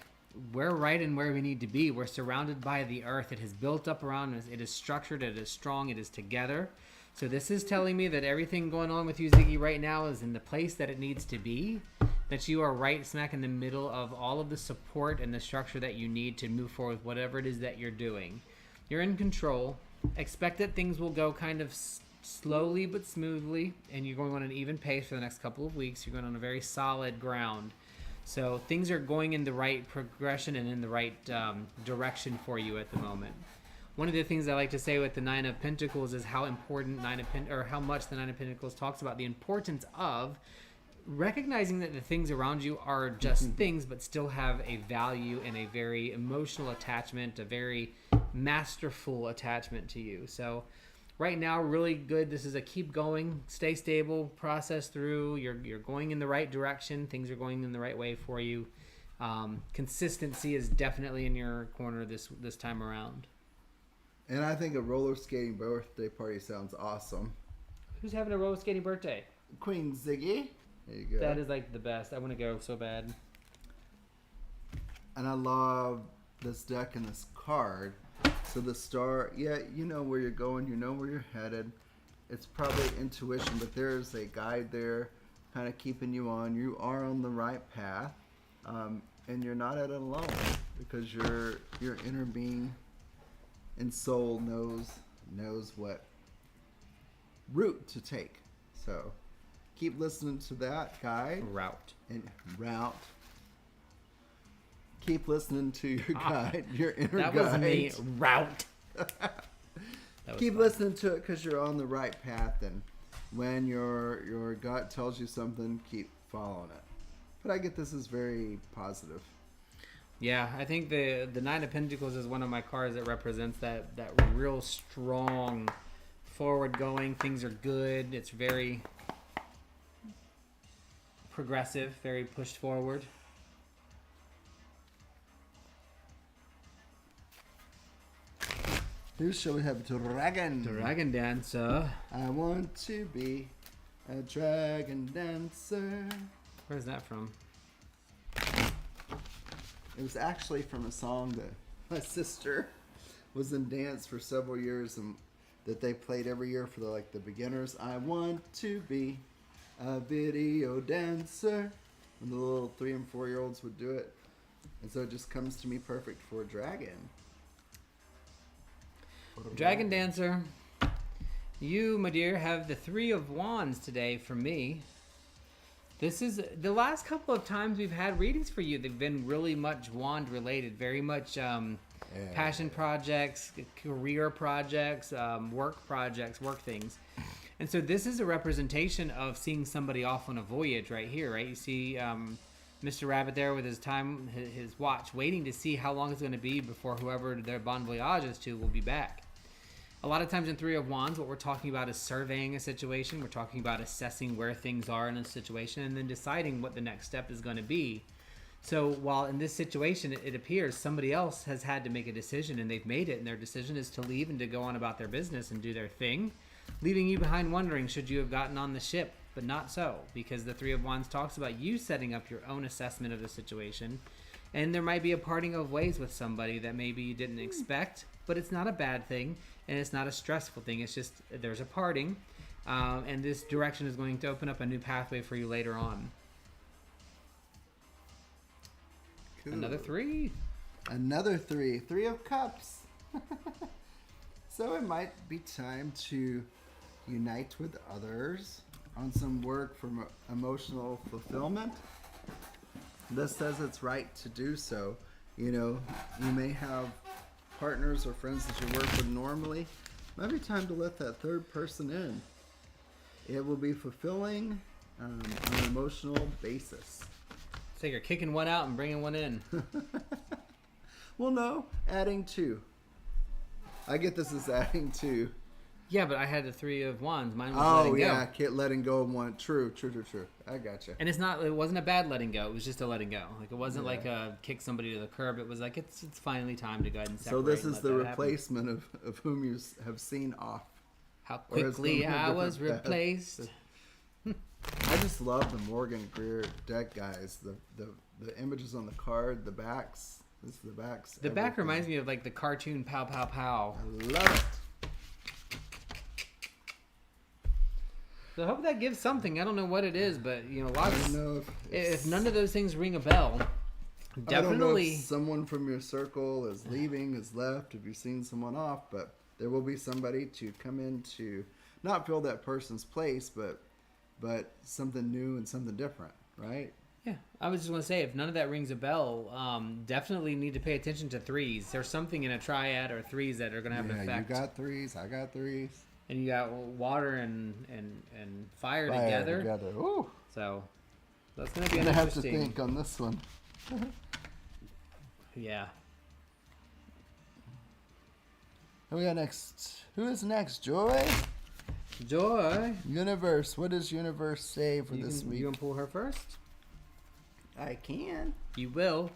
we're right in where we need to be. We're surrounded by the earth. It has built up around us. It is structured. It is strong. It is together. So this is telling me that everything going on with you, Ziggy, right now is in the place that it needs to be. That you are right smack in the middle of all of the support and the structure that you need to move forward with whatever it is that you're doing. You're in control. Expect that things will go kind of slowly but smoothly. And you're going on an even pace for the next couple of weeks. You're going on a very solid ground. So things are going in the right progression and in the right direction for you at the moment. One of the things I like to say with the Nine of Pentacles is how important how much the Nine of Pentacles talks about the importance of recognizing that the things around you are just things, but still have a value and a very emotional attachment, a very masterful attachment to you. So right now, really good. This is a keep going, stay stable, process through. You're going in the right direction. Things are going in the right way for you. Consistency is definitely in your corner this time around. And I think a roller skating birthday party sounds awesome. Who's having a roller skating birthday? Queen Ziggy. There you go. That is like the best. I want to go so bad. And I love this deck and this card. So the star, yeah, you know where you're going, you know where you're headed. It's probably intuition, but there's a guide there kind of keeping you on. You are on the right path, and you're not at it alone because your inner being and soul knows what route to take. So keep listening to that guide. Route. Keep listening to your guide, your inner guide. That was me. Route. Keep listening to it because you're on the right path, and when your gut tells you something, keep following it. But I get this is very positive. Yeah, I think the Nine of Pentacles is one of my cards that represents that real strong forward going. Things are good. It's very progressive, very pushed forward. Who shall we have? Dragon. Dragon dancer. I want to be a dragon dancer. Where's that from? It was actually from a song that my sister was in dance for several years and that they played every year for the beginners. I want to be a video dancer. And the little 3 and 4 year olds would do it. And so it just comes to me perfect for a dragon. Dragon dancer. You, my dear, have the 3 of Wands today for me. This is the last couple of times we've had readings for you. They've been really much wand related, very much passion projects, career projects, work things. And so this is a representation of seeing somebody off on a voyage right here, right? You see Mr. Rabbit there with his watch, waiting to see how long it's going to be before whoever their bon voyage is to will be back. A lot of times in 3 of Wands, what we're talking about is surveying a situation. We're talking about assessing where things are in a situation and then deciding what the next step is going to be. So while in this situation, it appears somebody else has had to make a decision and they've made it, and their decision is to leave and to go on about their business and do their thing, leaving you behind wondering, should you have gotten on the ship? But not so, because the 3 of Wands talks about you setting up your own assessment of the situation. And there might be a parting of ways with somebody that maybe you didn't expect, but it's not a bad thing, and it's not a stressful thing. It's just there's a parting, and this direction is going to open up a new pathway for you later on. Cool. Another 3. Another 3. 3 of Cups. So it might be time to unite with others on some work for emotional fulfillment. This says it's right to do so. You may have partners or friends that you work with normally. It might be time to let that third person in. It will be fulfilling on an emotional basis. It's like you're kicking one out and bringing one in. Well, no, adding 2. I get this as adding 2. Yeah, but I had the 3 of wands. Mine was letting go. Kit letting go of one. True. I gotcha. And it wasn't a bad letting go. It was just a letting go. Like, it wasn't like a kick somebody to the curb. It was like, it's finally time to go ahead and separate. So this is the replacement of whom you have seen off. How quickly I was replaced. I just love the Morgan Greer deck, guys. The images on the card, the backs. This is the backs. The back reminds me of like the cartoon Pow Pow Pow. I love it. So I hope that gives something. I don't know what it is, but lots. I don't know if none of those things ring a bell, definitely. I don't know if someone from your circle is leaving, is left. If you've seen someone off, but there will be somebody to come in to not fill that person's place, but something new and something different, right? Yeah, I was just going to say, if none of that rings a bell, definitely need to pay attention to 3s. There's something in a triad or 3s that are going to have an effect. You got 3s, I got 3s. And you got water and fire together. Ooh. So that's going to be interesting. I have to interesting. think on this one. Yeah. Who we got next? Who is next? Joy? Universe. What does Universe say for this week? You going to pull her first? I can. You will.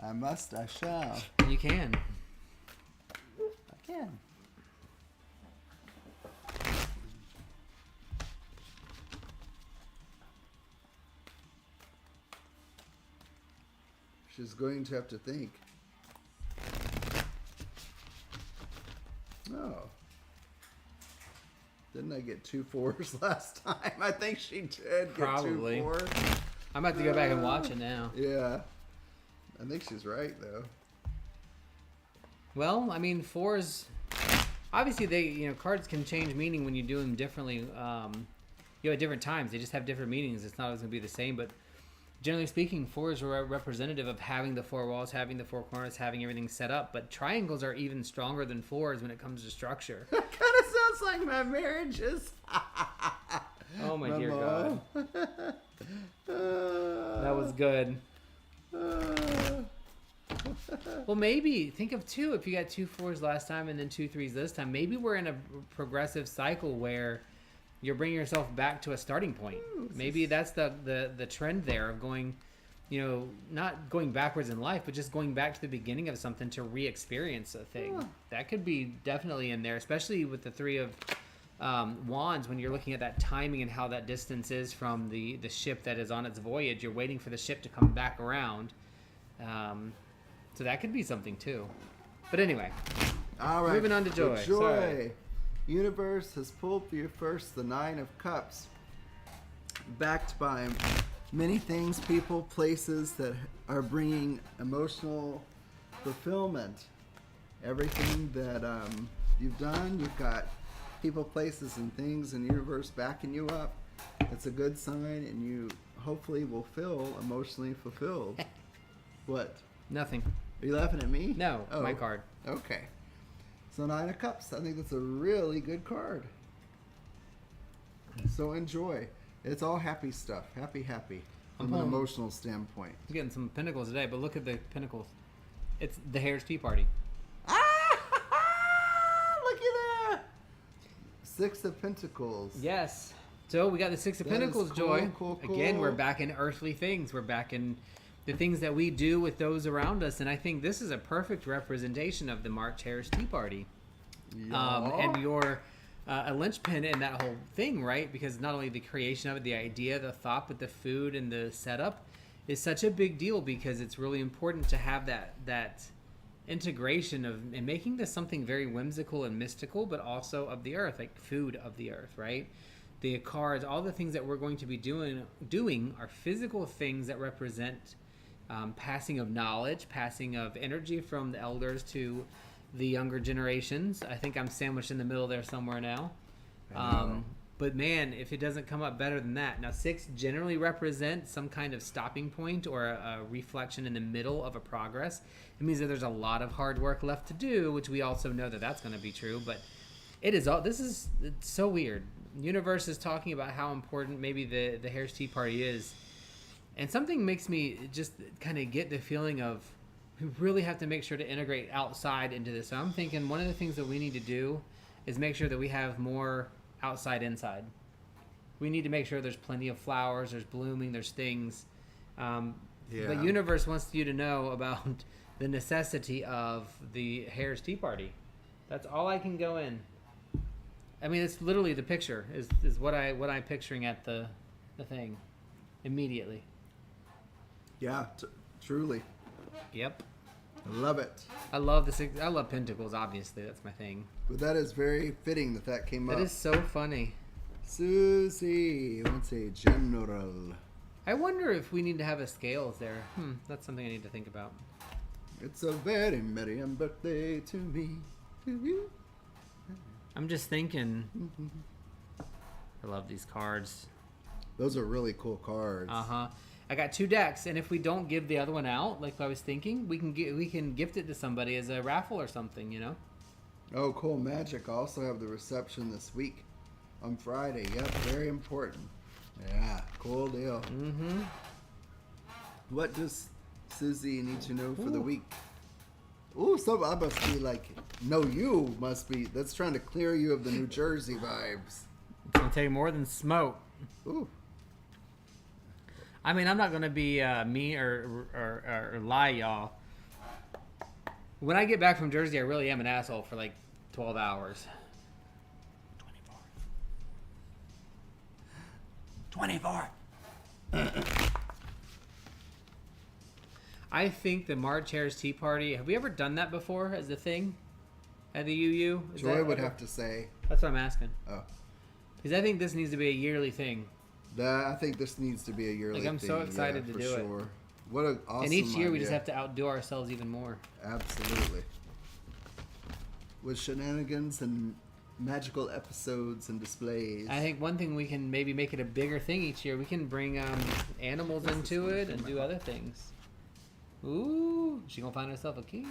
I must. I shall. You can. I can. She's going to have to think. Oh. Didn't I get 2 4s last time? I think she did Probably. Get 2 4s. I'm about to go back and watch it now. Yeah. I think she's right, though. Well, I mean, 4s... Obviously, cards can change meaning when you do them differently. At different times. They just have different meanings. It's not always going to be the same, but... Generally speaking, 4s are representative of having the 4 walls, having the 4 corners, having everything set up. But triangles are even stronger than 4s when it comes to structure. That kind of sounds like my marriages. Oh my dear God. That was good. Well, maybe think of 2. If you got 2 4s last time and then 2 3s this time, maybe we're in a progressive cycle where you're bringing yourself back to a starting point. Maybe that's the trend there of going, not going backwards in life, but just going back to the beginning of something to re-experience a thing. That could be definitely in there, especially with the 3 of wands. When you're looking at that timing and how that distance is from the ship that is on its voyage, you're waiting for the ship to come back around. So that could be something too. But anyway, all right. Moving on to Joy. Sorry. Universe has pulled for you first the 9 of Cups, backed by many things, people, places that are bringing emotional fulfillment. Everything that you've done, you've got people, places, and things in the universe backing you up. It's a good sign, and you hopefully will feel emotionally fulfilled. What? Nothing. Are you laughing at me? No, my card. Okay. So 9 of Cups, I think that's a really good card. So enjoy. It's all happy stuff. Happy. From an emotional standpoint. I'm getting some pentacles today, but look at the pentacles. It's the Hare's Tea Party. Looky there. 6 of Pentacles. Yes. So we got the 6 of Pentacles, cool, Joy. cool. Again, we're back in earthly things. We're back in the things that we do with those around us, and I think this is a perfect representation of the March Hare's Tea Party. Yeah. And you're a linchpin in that whole thing, right? Because not only the creation of it, the idea, the thought, but the food and the setup is such a big deal, because it's really important to have that integration of and making this something very whimsical and mystical, but also of the earth, like food of the earth, right? The cards, all the things that we're going to be doing are physical things that represent passing of knowledge, passing of energy from the elders to the younger generations. I think I'm sandwiched in the middle there somewhere now. But man, if it doesn't come up better than that. Now 6 generally represents some kind of stopping point or a reflection in the middle of a progress. It means that there's a lot of hard work left to do, which we also know that that's going to be true. But it's so weird. Universe is talking about how important maybe the Hare's Tea Party is. And something makes me just kind of get the feeling of we really have to make sure to integrate outside into this. So I'm thinking one of the things that we need to do is make sure that we have more outside inside. We need to make sure there's plenty of flowers, there's blooming, there's things. But universe wants you to know about the necessity of the Hare's Tea Party. That's all I can go in. I mean, it's literally the picture is what I'm picturing at the thing immediately. Yeah, truly. Yep. I love it. I love I love pentacles. Obviously, that's my thing. But that is very fitting that came up. That is so funny. Susie wants a general. I wonder if we need to have a scales there. That's something I need to think about. It's a very merry birthday to me. To you. I'm just thinking. I love these cards. Those are really cool cards. I got 2 decks, and if we don't give the other one out, like I was thinking, we can gift it to somebody as a raffle or something, you know. Oh, cool. Magic also have the reception this week on Friday. Yep, very important. Yeah, cool deal. Mm-hmm. What does Susie need to know for the week? Ooh, I must be like, no, you must be. That's trying to clear you of the New Jersey vibes. It's going to take more than smoke. Ooh. I mean, I'm not going to be mean or lie, y'all. When I get back from Jersey, I really am an asshole for like 12 hours. 24. I think the March Hare's Tea Party, have we ever done that before as a thing at the UU? Joy would have to say. That's what I'm asking. Oh. Because I think this needs to be a yearly thing. I think this needs to be a yearly thing. I'm so excited to do it. What an awesome And each year we idea. just have to outdo ourselves even more. Absolutely. With shenanigans and magical episodes and displays. I think one thing we can maybe make it a bigger thing each year. We can bring animals into it and do other things. Ooh, she gonna find herself a king.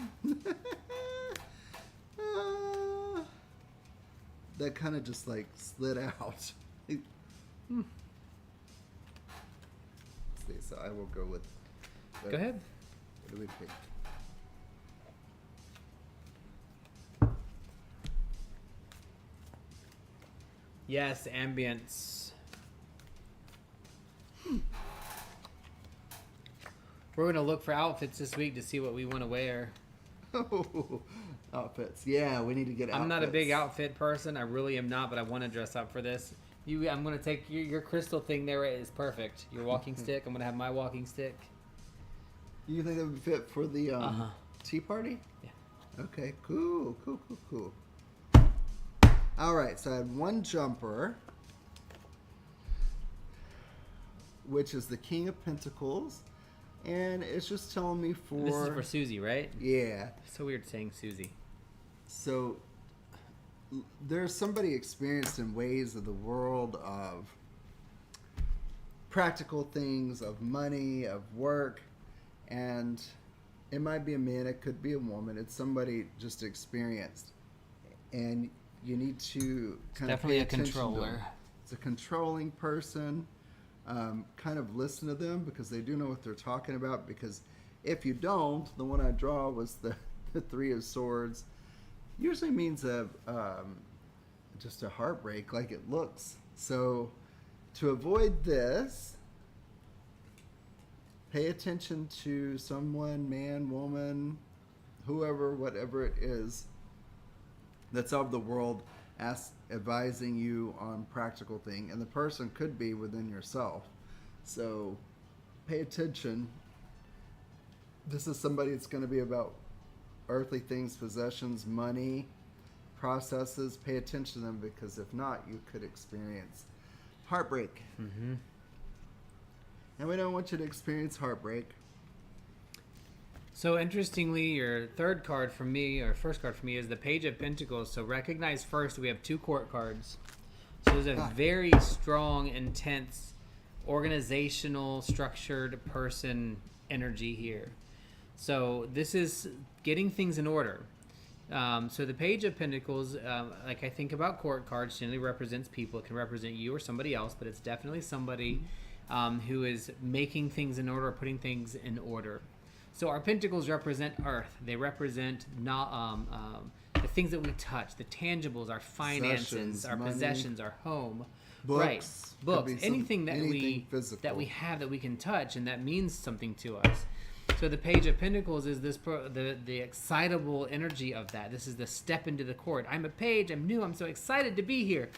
That kind of just like slid out. So I will go with. Go ahead. What do we pick? Yes, ambience. We're gonna look for outfits this week to see what we want to wear. Oh, outfits. Yeah, we need to get outfits. I'm not a big outfit person. I really am not, but I want to dress up for this. I'm gonna take your crystal thing there is perfect. Your walking stick. I'm gonna have my walking stick. You think that would fit for the tea party? Yeah. Okay. Cool. All right. So I had one jumper, which is the King of Pentacles, and it's just telling me for. This is for Susie, right? Yeah. It's so weird saying Susie. So there's somebody experienced in ways of the world of practical things, of money, of work, and it might be a man, it could be a woman. It's somebody just experienced, and you need to kind of pay attention to them. It's a controlling person. Kind of listen to them because they do know what they're talking about. Because if you don't, the one I draw was the Three of Swords. Usually means just a heartbreak, like it looks. So to avoid this, pay attention to someone, man, woman, whoever, whatever it is, that's of the world, advising you on practical thing. And the person could be within yourself. So pay attention. This is somebody that's going to be about earthly things, possessions, money, processes. Pay attention to them, because if not, you could experience heartbreak. Mm-hmm. And we don't want you to experience heartbreak. So interestingly, your third card from me, or first card from me, is the Page of Pentacles. So recognize first we have 2 court cards. So there's a very strong, intense, organizational, structured person energy here. So this is getting things in order. So the Page of Pentacles, like I think about court cards, generally represents people. It can represent you or somebody else, but it's definitely somebody who is making things in order, putting things in order. So our pentacles represent earth. They represent the things that we touch, the tangibles, our finances, Possessions, our money, possessions, our home. books, Right. Books, anything physical. that we have that we can touch and that means something to us. So the Page of Pentacles is the excitable energy of that. This is the step into the court. I'm a page, I'm new, I'm so excited to be here.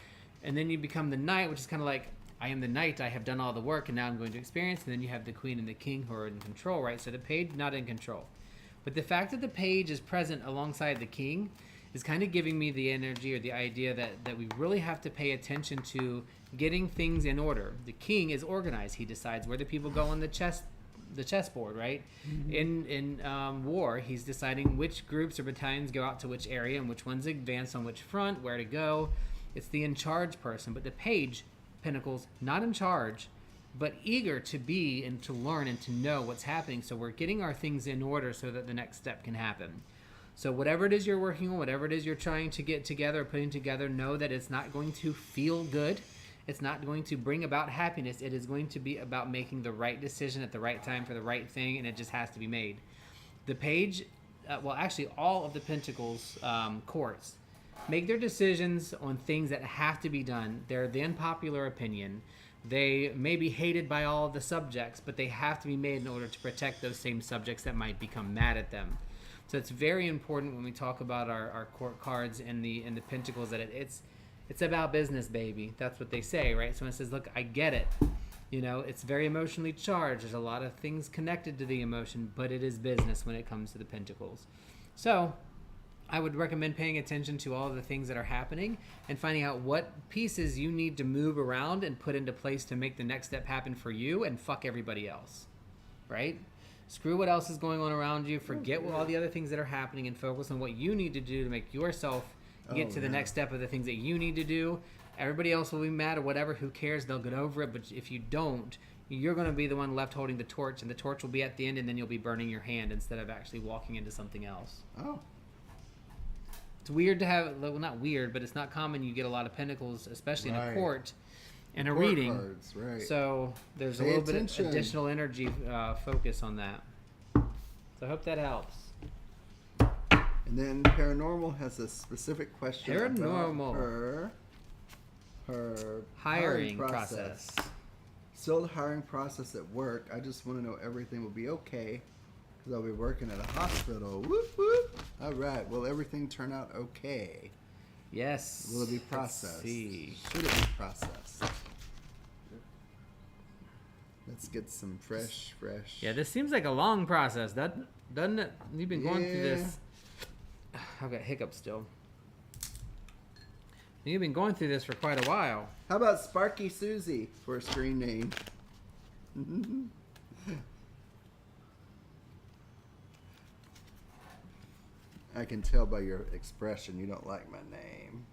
And then you become the knight, which is kind of like, I am the knight, I have done all the work, and now I'm going to experience. And then you have the queen and the king who are in control, right? So the page, not in control. But the fact that the page is present alongside the king is kind of giving me the energy or the idea that we really have to pay attention to getting things in order. The king is organized. He decides where the people go on the chessboard, right? Mm-hmm. In war, he's deciding which groups or battalions go out to which area and which ones advance on which front, where to go. It's the in charge person. But the page, Pentacles, not in charge, but eager to be and to learn and to know what's happening. So we're getting our things in order so that the next step can happen. So whatever it is you're working on, whatever it is you're trying to get together, putting together, know that it's not going to feel good. It's not going to bring about happiness. It is going to be about making the right decision at the right time for the right thing, and it just has to be made. The page, well, actually all of the Pentacles courts make their decisions on things that have to be done. They're the unpopular opinion. They may be hated by all of the subjects, but they have to be made in order to protect those same subjects that might become mad at them. So it's very important when we talk about our court cards and the Pentacles that it's about business, baby. That's what they say, right? So it says, look, I get it. You know, it's very emotionally charged. There's a lot of things connected to the emotion, but it is business when it comes to the Pentacles. So I would recommend paying attention to all of the things that are happening and finding out what pieces you need to move around and put into place to make the next step happen for you and fuck everybody else, right? Screw what else is going on around you. Forget all the other things that are happening and focus on what you need to do to make yourself get to the next step of the things that you need to do. Everybody else will be mad or whatever. Who cares? They'll get over it. But if you don't, you're going to be the one left holding the torch, and the torch will be at the end, and then you'll be burning your hand instead of actually walking into something else. Oh. It's weird to have, well, not weird, but it's not common. You get a lot of Pentacles, especially in a court, in a reading. Cards, right. So there's a little bit of additional energy focus on that. So I hope that helps. And then Paranormal has a specific question Paranormal. about her hiring process. Still the hiring process at work. I just want to know everything will be okay because I'll be working at a hospital. Whoop, whoop. All right. Will everything turn out okay? Yes. Will it be processed? Let's see. Should it be processed? Let's get some fresh. Yeah, this seems like a long process, doesn't it? You've been going through this. I've got hiccups still. You've been going through this for quite a while. How about Sparky Susie for a screen name? I can tell by your expression you don't like my name.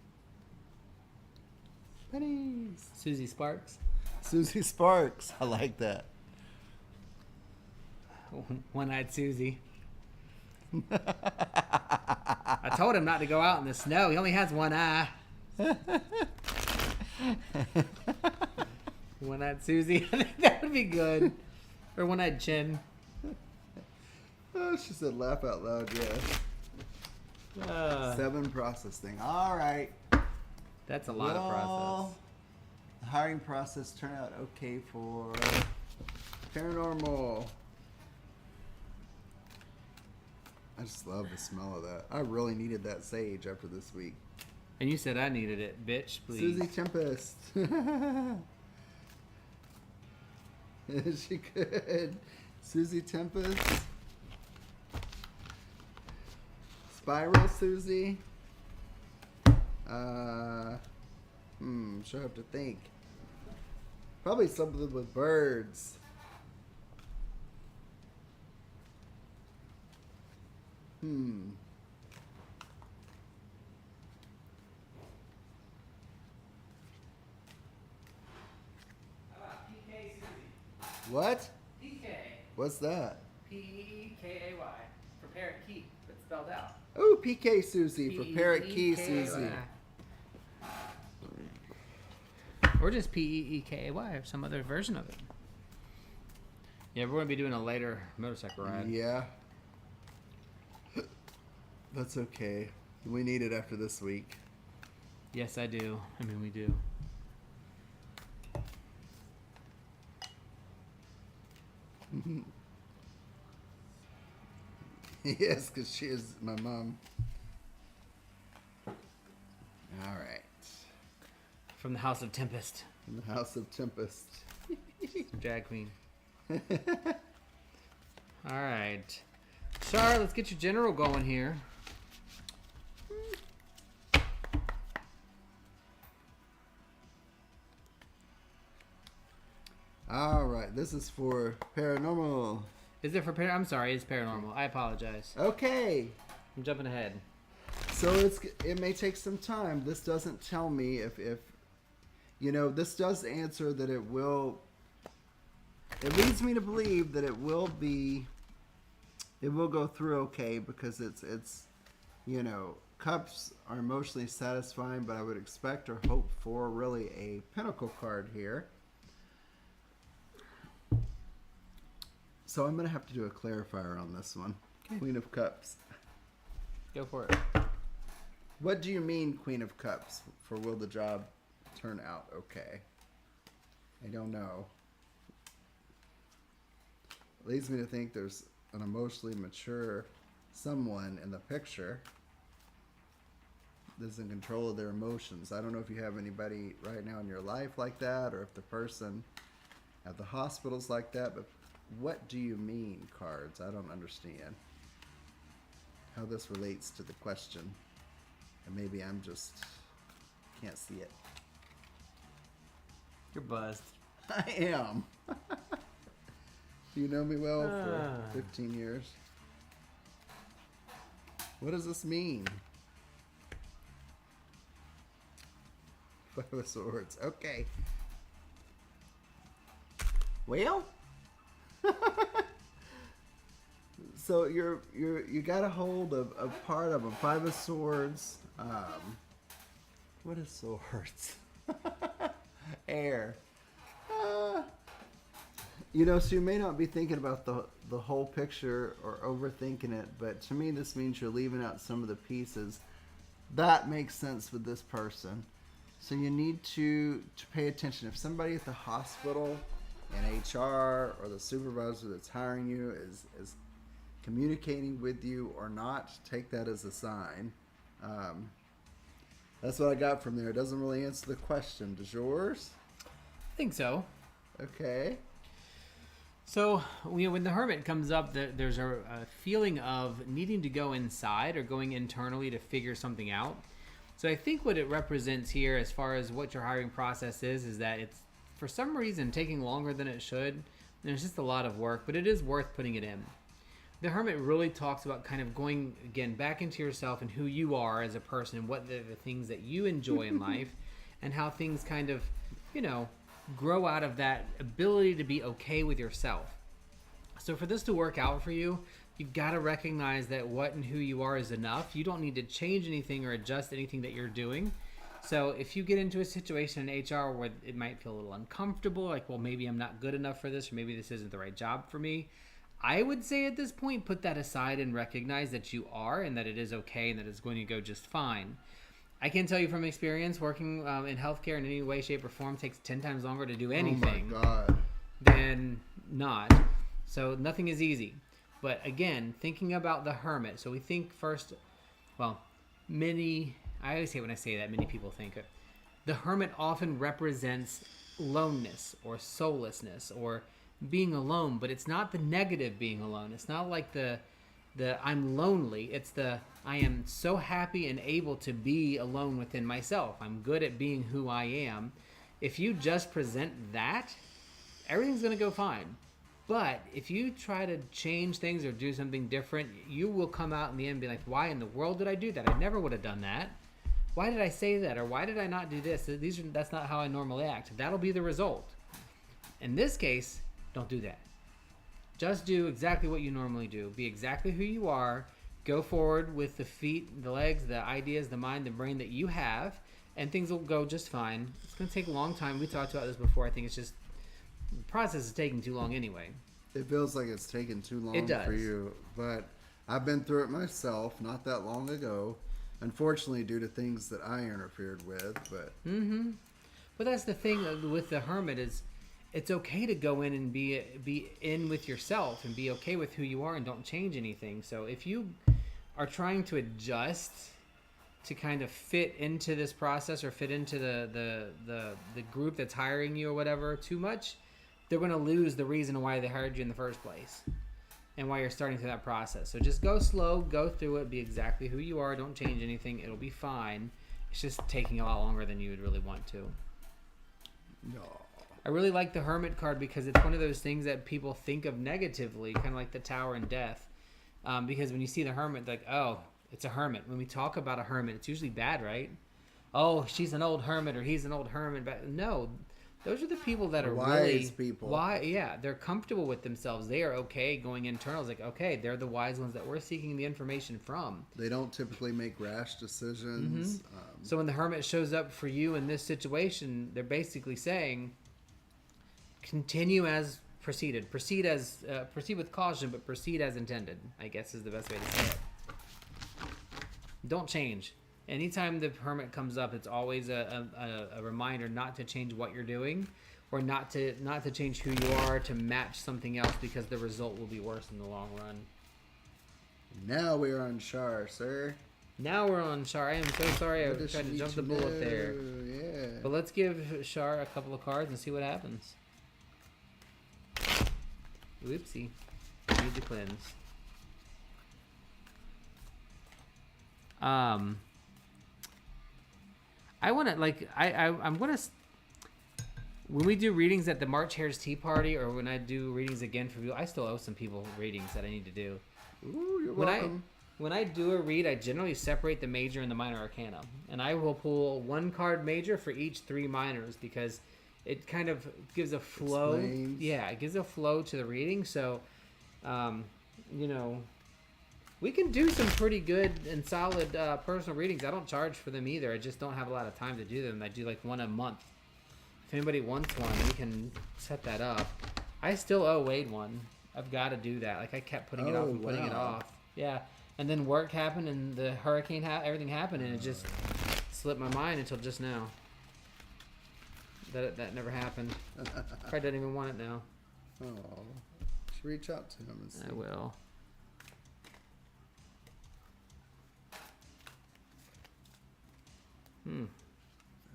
Pennies. Susie Sparks. Susie Sparks. I like that. One-eyed Susie. I told him not to go out in the snow. He only has one eye. One-eyed Susie. I think that would be good. Or one-eyed Chin. Oh, she said laugh out loud, yeah. 7 processing. All right. That's a lot of process. The hiring process turned out okay for Paranormal. I just love the smell of that. I really needed that sage after this week. And you said I needed it, bitch, please. Susie Tempest. She could. Susie Tempest. Spiral Susie. Sure have to think. Probably something with birds. PK Susie. What? PK. What's that? P-E-K-A-Y. For Parrot Key, but spelled out. Oh, PK Susie for Parrot Key Susie. Or just P-E-E-K-A-Y or some other version of it. Yeah, we're going to be doing a later motorcycle ride. Yeah. That's okay. We need it after this week. Yes, I do. I mean, we do. Yes, because she is my mom. All right. From the House of Tempest. In the House of Tempest. Drag queen. All right. Char, let's get your general going here. All right. This is for paranormal. Is it for I'm sorry, it's paranormal. I apologize. Okay. I'm jumping ahead. So it may take some time. This doesn't tell me if this does answer that it will. It leads me to believe that it will go through okay because it's cups are emotionally satisfying, but I would expect or hope for really a Pentacle card here. So I'm going to have to do a clarifier on this one. Okay. Queen of Cups. Go for it. What do you mean, Queen of Cups? For will the job turn out okay? I don't know. It leads me to think there's an emotionally mature someone in the picture that's in control of their emotions. I don't know if you have anybody right now in your life like that, or if the person at the hospital's like that, but what do you mean, cards? I don't understand how this relates to the question. And maybe I'm just can't see it. You're buzzed. I am. You know me well for 15 years. What does this mean? Five of Swords. Okay. Well, so you got a hold of part of a Five of Swords. What is swords? Air. So you may not be thinking about the whole picture or overthinking it, but to me this means you're leaving out some of the pieces. That makes sense with this person. So you need to pay attention. If somebody at the hospital in HR or the supervisor that's hiring you is communicating with you or not, take that as a sign. That's what I got from there. It doesn't really answer the question. Does yours? I think so. Okay. So, when the Hermit comes up, there's a feeling of needing to go inside or going internally to figure something out. So I think what it represents here as far as what your hiring process is that it's, for some reason, taking longer than it should. There's just a lot of work, but it is worth putting it in. The Hermit really talks about kind of going, again, back into yourself and who you are as a person and what the things that you enjoy in life and how things kind of, grow out of that ability to be okay with yourself. So for this to work out for you, you've got to recognize that what and who you are is enough. You don't need to change anything or adjust anything that you're doing. So if you get into a situation in HR where it might feel a little uncomfortable, like, well, maybe I'm not good enough for this, or maybe this isn't the right job for me, I would say at this point, put that aside and recognize that you are and that it is okay and that it's going to go just fine. I can tell you from experience, working in healthcare in any way, shape, or form takes 10 times longer to do anything than not. So nothing is easy. But again, thinking about the Hermit. So we think first, I always hate when I say that, many people think it. The Hermit often represents loneness or soullessness or being alone, but it's not the negative being alone. It's not like the I'm lonely. It's the I am so happy and able to be alone within myself. I'm good at being who I am. If you just present that, everything's going to go fine. But if you try to change things or do something different, you will come out in the end and be like, why in the world did I do that? I never would have done that. Why did I say that? Or why did I not do this? That's not how I normally act. That'll be the result. In this case, don't do that. Just do exactly what you normally do. Be exactly who you are. Go forward with the feet, the legs, the ideas, the mind, the brain that you have, and things will go just fine. It's going to take a long time. We talked about this before. I think it's just the process is taking too long anyway. It feels like it's taken too long It does. for you, but I've been through it myself not that long ago. Unfortunately, due to things that I interfered with, but But that's the thing with the hermit is, it's okay to go in and be in with yourself and be okay with who you are and don't change anything. So if you are trying to adjust to kind of fit into this process or fit into the group that's hiring you or whatever too much, they're going to lose the reason why they hired you in the first place and why you're starting through that process. So just go slow, go through it, be exactly who you are, don't change anything, it'll be fine. It's just taking a lot longer than you would really want to. no. I really like the Hermit card because it's one of those things that people think of negatively, kind of like the Tower and Death. Because when you see the Hermit, like, oh, it's a hermit. When we talk about a hermit, it's usually bad, right? Oh, she's an old hermit or he's an old hermit. But no, those are the people that are Wise really people. Why? Yeah, they're comfortable with themselves. They are okay going internal. It's like, okay, they're the wise ones that we're seeking the information from. They don't typically make rash decisions. So when the hermit shows up for you in this situation, they're basically saying, continue as proceeded. Proceed with caution, but proceed as intended, I guess is the best way to say it. Don't change. Anytime the hermit comes up, it's always a reminder not to change what you're doing, or not to change who you are to match something else, because the result will be worse in the long run. Now we're on Shar, sir. Now we're on Shar. I am so sorry I tried to jump the bullet there. Yeah. But let's give Shar a couple of cards and see what happens. Whoopsie. Need to cleanse. I want to, like, I'm going to, when we do readings at the March Hare's Tea Party, or when I do readings again for you, I still owe some people readings that I need to do. Ooh, you're welcome. When I do a read, I generally separate the major and the minor arcana. And I will pull one card major for each 3 minors, because it kind of gives a flow. Explains. Yeah, it gives a flow to the reading. So, you know, we can do some pretty good and solid personal readings. I don't charge for them either. I just don't have a lot of time to do them. I do like one a month. If anybody wants one, we can set that up. I still owe Wade one. I've got to do that. Like, I kept putting it off and putting it off. Yeah. And then work happened and the hurricane, everything happened, and it just slipped my mind until just now. That never happened. Probably doesn't even want it now. Oh, should reach out to him and see. I will.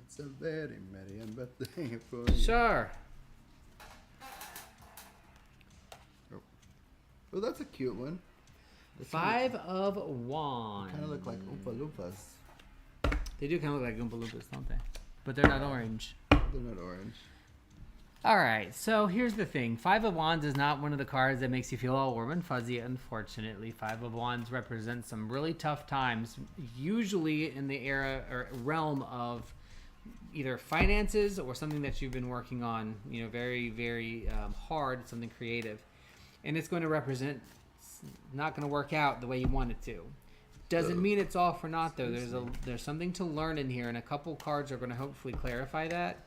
It's a very merry birthday for you. Sure. Oh, that's a cute one. 5 of Wands. Kind of look like Oompa Loompas. They do kind of look like Oompa Loompas, don't they? But they're not orange. They're not orange. All right, so here's the thing. 5 of Wands is not one of the cards that makes you feel all warm and fuzzy, unfortunately. 5 of Wands represents some really tough times, usually in the era or realm of either finances or something that you've been working on, you know, very, very hard, something creative. And it's going to represent not going to work out the way you want it to. Doesn't mean it's all for naught, though. There's something to learn in here, and a couple cards are going to hopefully clarify that.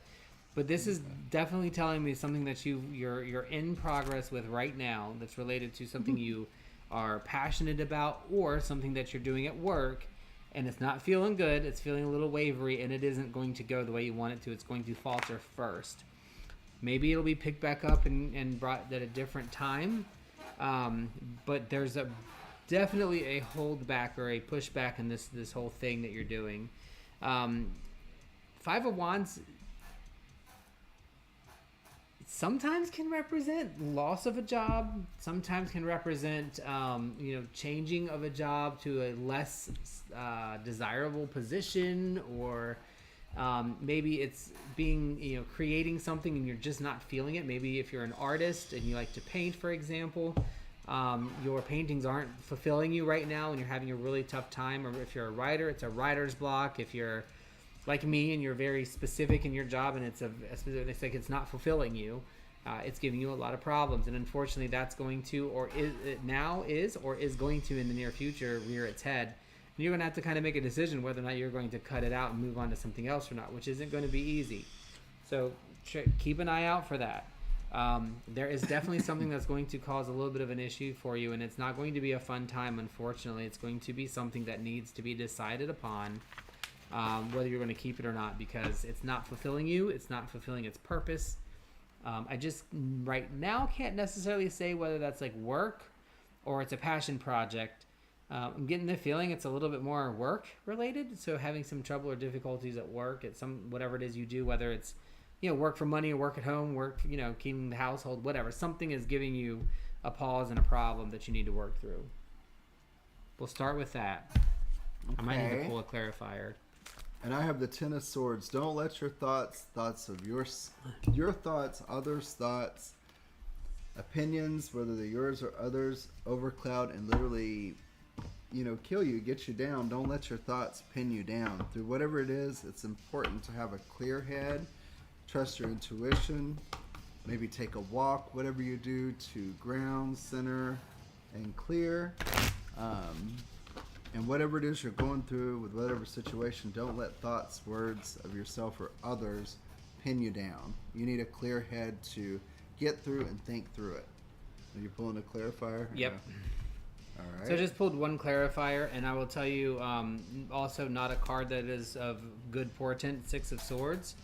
But this is definitely telling me something that you're in progress with right now that's related to something you are passionate about, or something that you're doing at work, and it's not feeling good, it's feeling a little wavery, and it isn't going to go the way you want it to. It's going to falter first. Maybe it'll be picked back up and brought at a different time, but there's definitely a holdback or a pushback in this whole thing that you're doing. 5 of Wands sometimes can represent loss of a job, sometimes can represent changing of a job to a less desirable position, or maybe it's being creating something and you're just not feeling it. Maybe if you're an artist and you like to paint, for example, your paintings aren't fulfilling you right now and you're having a really tough time. Or if you're a writer, it's a writer's block. If you're like me and you're very specific in your job and it's like it's not fulfilling you, it's giving you a lot of problems. And unfortunately, that's going to, or is going to in the near future, rear its head. And you're going to have to kind of make a decision whether or not you're going to cut it out and move on to something else or not, which isn't going to be easy. So keep an eye out for that. There is definitely something that's going to cause a little bit of an issue for you, and it's not going to be a fun time, unfortunately. It's going to be something that needs to be decided upon, whether you're going to keep it or not, because it's not fulfilling you. It's not fulfilling its purpose. I just right now can't necessarily say whether that's like work or it's a passion project. I'm getting the feeling it's a little bit more work related. So having some trouble or difficulties at work, at whatever it is you do, whether it's work for money or work at home, work keeping the household, whatever. Something is giving you a pause and a problem that you need to work through. We'll start with that. Okay. I might need to pull a clarifier. And I have the Ten of Swords. Don't let your thoughts of your thoughts, others' thoughts, opinions, whether they're yours or others, overcloud and literally, kill you, get you down. Don't let your thoughts pin you down. Through whatever it is, it's important to have a clear head, trust your intuition, maybe take a walk, whatever you do, to ground, center, and clear. And whatever it is you're going through with whatever situation, don't let thoughts, words of yourself or others pin you down. You need a clear head to get through and think through it. Are you pulling a clarifier? Yep. All right. So I just pulled one clarifier, and I will tell you also not a card that is of good portent, Six of Swords.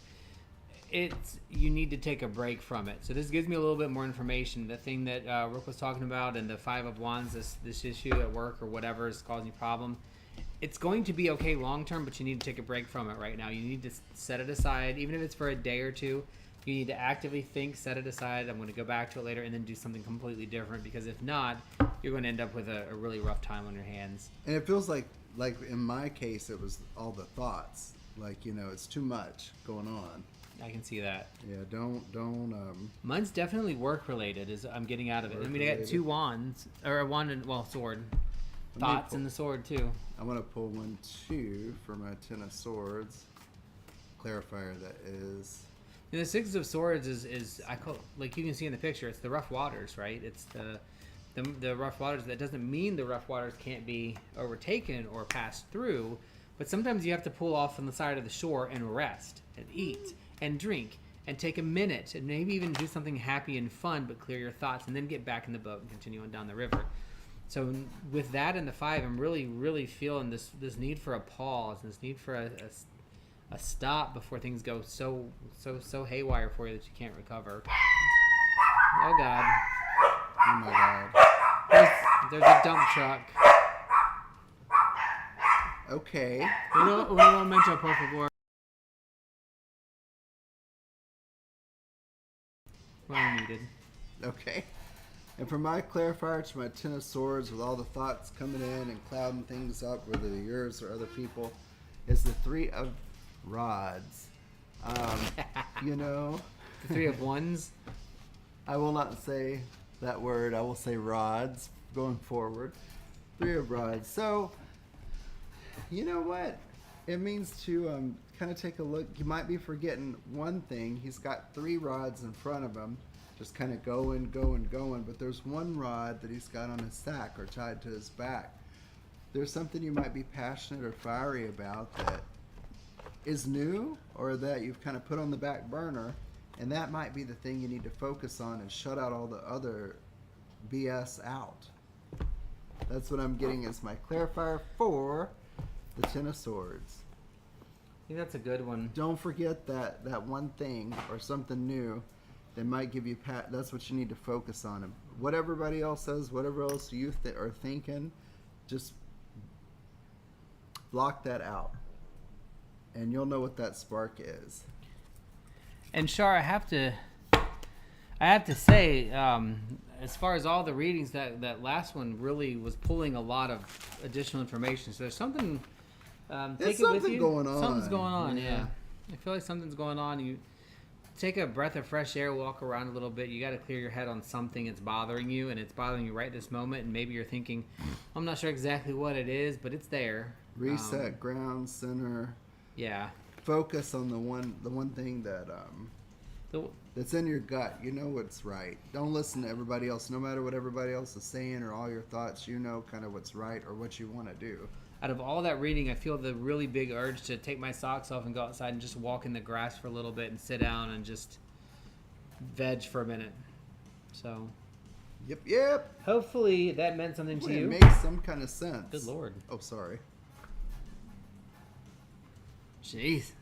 You need to take a break from it. So this gives me a little bit more information. The thing that Rook was talking about and the Five of Wands, this issue at work or whatever is causing you a problem, it's going to be okay long term, but you need to take a break from it right now. You need to set it aside, even if it's for a day or two. You need to actively think, set it aside. I'm going to go back to it later and then do something completely different, because if not, you're going to end up with a really rough time on your hands. And it feels like in my case, it was all the thoughts. It's too much going on. I can see that. Yeah, don't. Mine's definitely work related. I'm getting out of it. I mean, I got two wands, or a wand and sword. Thoughts and the sword too. I want to pull one too for my Ten of Swords. Clarifier that is. And the Six of Swords is I call, like you can see in the picture. It's the rough waters, right? It's the rough waters. That doesn't mean the rough waters can't be overtaken or passed through, but sometimes you have to pull off on the side of the shore and rest and eat and drink and take a minute and maybe even do something happy and fun, but clear your thoughts, and then get back in the boat and continue on down the river. So with that and the Five, I'm really, really feeling this need for a pause, this need for a stop before things go so haywire for you that you can't recover. Oh God. Oh my God. There's a dump truck. Okay. Un momento, por favor. Well needed. Okay. And for my clarifier to my Ten of Swords, with all the thoughts coming in and clouding things up, whether they're yours or other people, is the Three of Rods. The Three of Wands. I will not say that word. I will say rods going forward. Three of Rods. So, you know what? It means to kind of take a look. You might be forgetting one thing. He's got three rods in front of him, just kind of going. But there's one rod that he's got on his sack or tied to his back. There's something you might be passionate or fiery about that is new, or that you've kind of put on the back burner, and that might be the thing you need to focus on and shut out all the other BS out. That's what I'm getting as my clarifier for the Ten of Swords. I think that's a good one. Don't forget that one thing or something new that might give you that's what you need to focus on. And what everybody else says, whatever else you are thinking, just block that out, and you'll know what that spark is. And Shar, I have to say, as far as all the readings, that last one really was pulling a lot of additional information. So there's something. Take it with you. Going on. Something's going on. Yeah. I feel like something's going on. You take a breath of fresh air, walk around a little bit. You got to clear your head on something that's bothering you, and it's bothering you right this moment. And maybe you're thinking, I'm not sure exactly what it is, but it's there. Reset, ground, center. Yeah. Focus on the one thing that that's in your gut. You know what's right. Don't listen to everybody else. No matter what everybody else is saying or all your thoughts, you know kind of what's right or what you want to do. Out of all that reading, I feel the really big urge to take my socks off and go outside and just walk in the grass for a little bit and sit down and just veg for a minute. So Yep. hopefully that meant something to It you. makes some kind of sense. Good Lord. Oh, sorry. Jesus.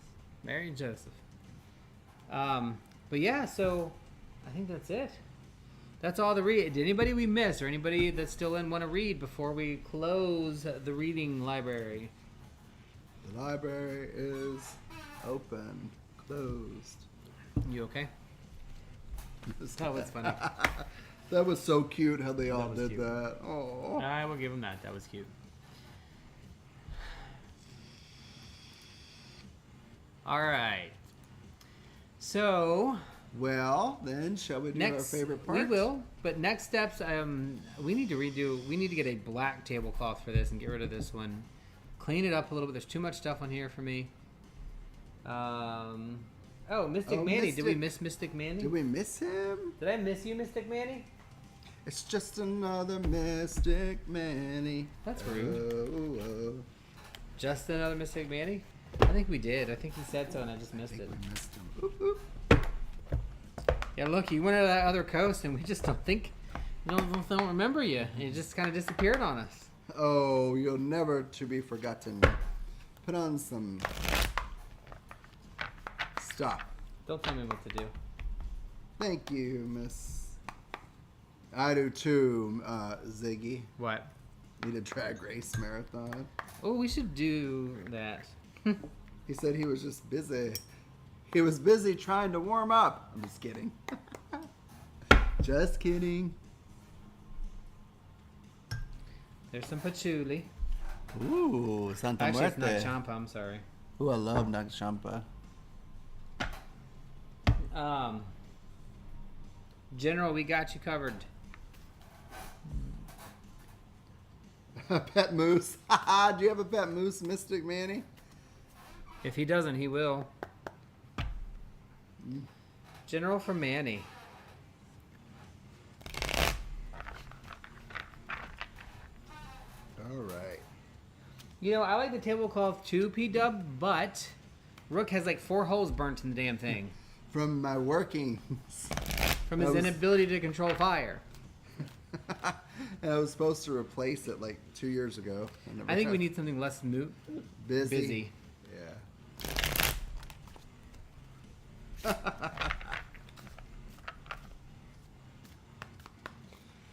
Mary and Joseph. But yeah, so I think that's it. That's all the read. Did anybody we miss or anybody that's still in want to read before we close the reading library? The library is open, closed. You okay? That was funny. That was so cute how they all That was did cute. that. Oh. I will give him that. That was cute. All right. So Well, then, shall we do our favorite part? we will. But next steps, we need to redo. We need to get a black tablecloth for this and get rid of this one. Clean it up a little bit. There's too much stuff on here for me. Mystic Manny. Did we miss Mystic Manny? Did we miss him? Did I miss you, Mystic Manny? It's just another Mystic Manny. That's rude. Oh. Just another Mystic Manny? I think we did. I think he said so, and I just I missed think it. we missed him. Oop, oop. Yeah, look, you went to that other coast, and we just don't remember you. You just kind of disappeared on us. Oh, you'll never to be forgotten. Put on some... Stop. Don't tell me what to do. Thank you, Miss... I do too, Ziggy. What? Need a drag race marathon. Oh, we should do that. He said he was just busy. He was busy trying to warm up. I'm just kidding. Just kidding. There's some patchouli. Ooh, Santa Actually, it's Muerte. not champa. I'm sorry. Ooh, I love Nag Champa. General, we got you covered. Pet moose. Do you have a pet moose, Mystic Manny? If he doesn't, he will. General for Manny. All right. You know, I like the tablecloth too, P-Dub, but Rook has like 4 holes burnt in the damn thing. From my workings. From his inability to control fire. And I was supposed to replace it like 2 years ago. I think we need something less busy. Yeah.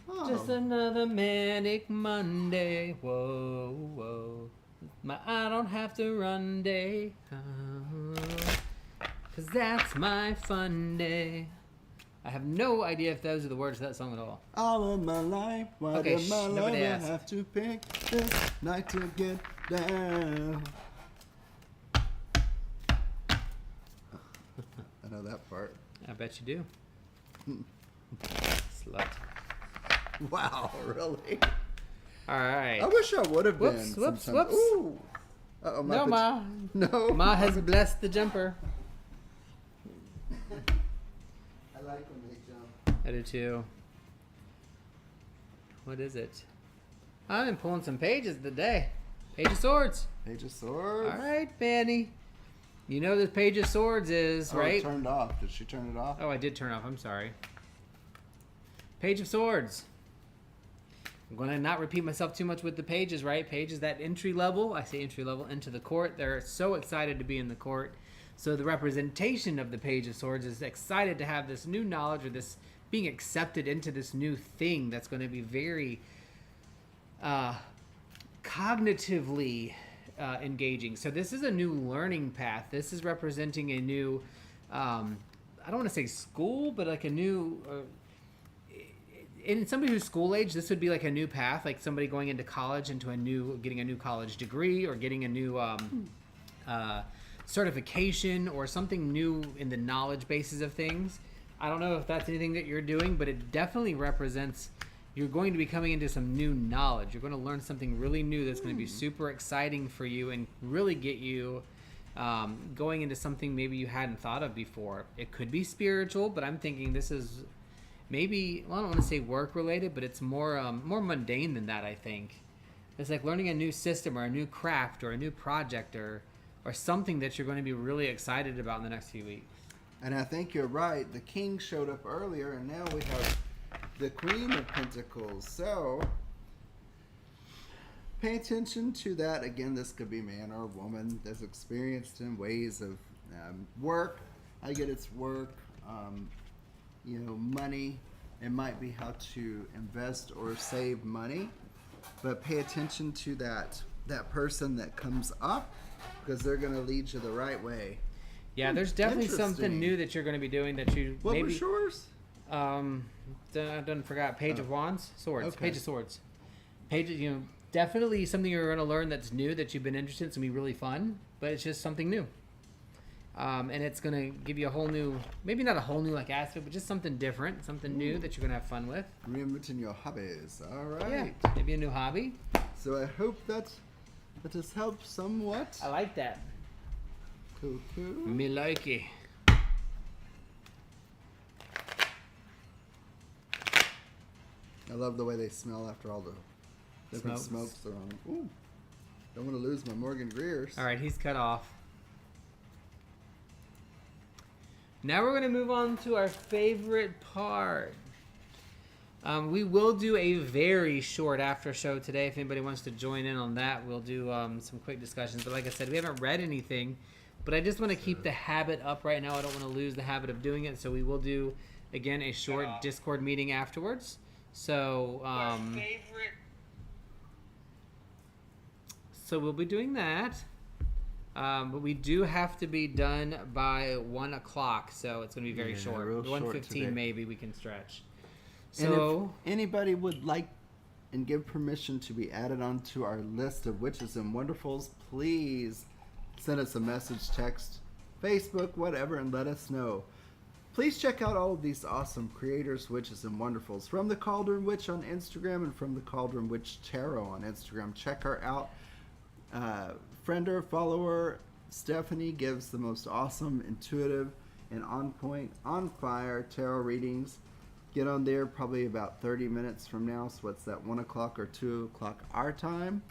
Oh. Just another manic Monday. Whoa, whoa. I don't have to run day. Oh, 'cause that's my fun day. I have no idea if those are the words to that song at all. All of my life, why Okay, did my nobody lover asked. have to pick this night to get down? I know that part. I bet you do. Slut. Wow, really? All right. I wish I would have been. Whoops. sometime. Ooh. Uh-oh, No, Ma. No. Ma has blessed the jumper. I like when they jump. I do too. What is it? I've been pulling some pages today. Page of Swords. Page of Swords. All right, Fanny. You know this Page of Swords is, Oh, right? it turned off. Did she turn it off? Oh, I did turn off. I'm sorry. Page of Swords. I'm going to not repeat myself too much with the pages, right? Pages that entry level. I say entry level into the court. They're so excited to be in the court. So the representation of the Page of Swords is excited to have this new knowledge or this being accepted into this new thing that's going to be very cognitively engaging. So this is a new learning path. This is representing a new, I don't want to say school, but like a new, in somebody who's school age, this would be like a new path, like somebody going into college, getting a new college degree or getting a new certification or something new in the knowledge bases of things. I don't know if that's anything that you're doing, but it definitely represents you're going to be coming into some new knowledge. You're going to learn something really new that's going to be super exciting for you and really get you going into something maybe you hadn't thought of before. It could be spiritual, but I'm thinking this is maybe, well, I don't want to say work related, but it's more mundane than that, I think. It's like learning a new system or a new craft or a new project or something that you're going to be really excited about in the next few weeks. And I think you're right. The king showed up earlier, and now we have the Queen of Pentacles. So pay attention to that. Again, this could be man or woman that's experienced in ways of work. I get it's work, money. It might be how to invest or save money. But pay attention to that person that comes up, because they're going to lead you the right way. Yeah, there's definitely something new that you're going to be doing that you what maybe... was yours? I done forgot. Page of Wands? Swords. Okay. Page of Swords. Definitely something you're going to learn that's new, that you've been interested in. It's going to be really fun, but it's just something new. And it's going to give you a whole new, maybe not a whole new aspect, but just something different, something new that you're going to have fun with. Reinventing your hobbies. All right. Yeah, maybe a new hobby. So I hope that has helped somewhat. I like that. Cool. Me like it. I love the way they smell after all the different smokes they're on. Ooh. Don't want to lose my Morgan Greers. All right, he's cut off. Now we're going to move on to our favorite part. We will do a very short after show today. If anybody wants to join in on that, we'll do some quick discussions. But like I said, we haven't read anything. But I just want to keep the habit up right now. I don't want to lose the habit of doing it. So we will do, again, a short Discord meeting afterwards. So, so we'll be doing that. But we do have to be done by 1 o'clock. So it's going to be very short. 1:15 maybe we can stretch. So if anybody would like and give permission to be added onto our list of witches and wonderfuls, please send us a message, text, Facebook, whatever, and let us know. Please check out all of these awesome creators, witches, and wonderfuls from the Cauldron Witch on Instagram and from the Cauldron Witch Tarot on Instagram. Check her out. Friender, follower, Stephanie gives the most awesome, intuitive, and on point, on fire tarot readings. Get on there probably about 30 minutes from now. So what's that, 1 o'clock or 2 o'clock our time?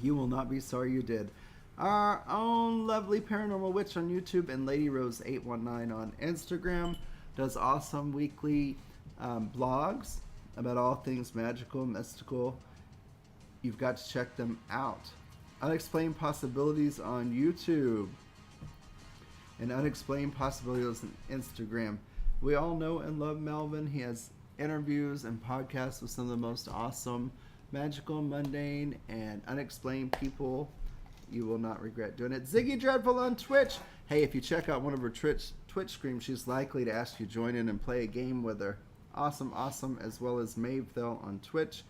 You will not be sorry you did. Our own lovely Paranormal Witch on YouTube and Lady Rose 819 on Instagram does awesome weekly blogs about all things magical, mystical. You've got to check them out. Unexplained Possibilities on YouTube and Unexplained Possibilities on Instagram. We all know and love Melvin. He has interviews and podcasts with some of the most awesome, magical, mundane, and unexplained people. You will not regret doing it. Ziggy Dreadful on Twitch. Hey, if you check out one of her Twitch streams, she's likely to ask you to join in and play a game with her. Awesome, as well as Mavethel on Twitch.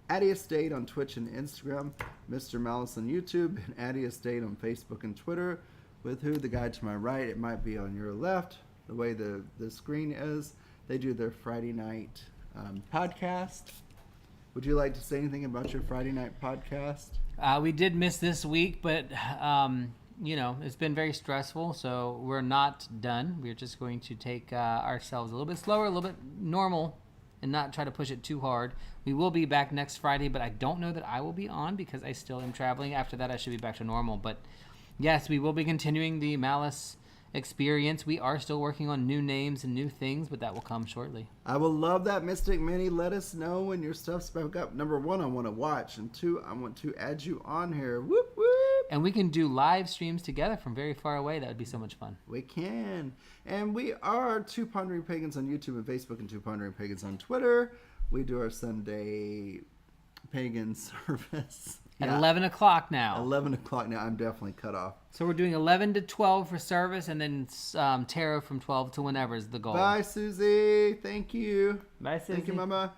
Addie Estate on Twitch and Instagram. Mr. Malice on YouTube. And Addie Estate on Facebook and Twitter. With who? The guy to my right. It might be on your left. The way the screen is. They do their Friday night podcast. Would you like to say anything about your Friday night podcast? We did miss this week, but it's been very stressful, so we're not done. We're just going to take ourselves a little bit slower, a little bit normal, and not try to push it too hard. We will be back next Friday, but I don't know that I will be on because I still am traveling. After that, I should be back to normal. But yes, we will be continuing the Malice experience. We are still working on new names and new things, but that will come shortly. I will love that, Mystic Minnie. Let us know when your stuff's back up. Number 1, I want to watch, and 2, I want to add you on here. Whoop whoop. And we can do live streams together from very far away. That would be so much fun. We can. And we are Two Pondering Pagans on YouTube and Facebook, and Two Pondering Pagans on Twitter. We do our Sunday pagan service At 11 o'clock now. 11 o'clock now. I'm definitely cut off. So we're doing 11 to 12 for service, and then tarot from 12 to whenever is the goal. Bye, Susie. Thank you. Bye, Susie. Thank you, Mama.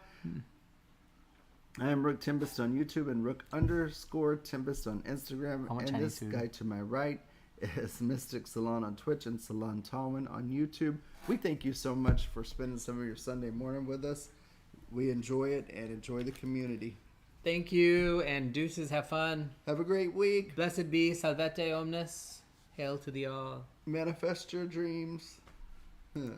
I am Rook Tempest on YouTube and Rook_Tempest on Instagram. And this guy to my right is Mystic Salann on Twitch and Salann Talwin on YouTube. We thank you so much for spending some of your Sunday morning with us. We enjoy it and enjoy the community. Thank you, and deuces, have fun. Have a great week. Blessed be, salvete omnes, hail to the all. Manifest your dreams.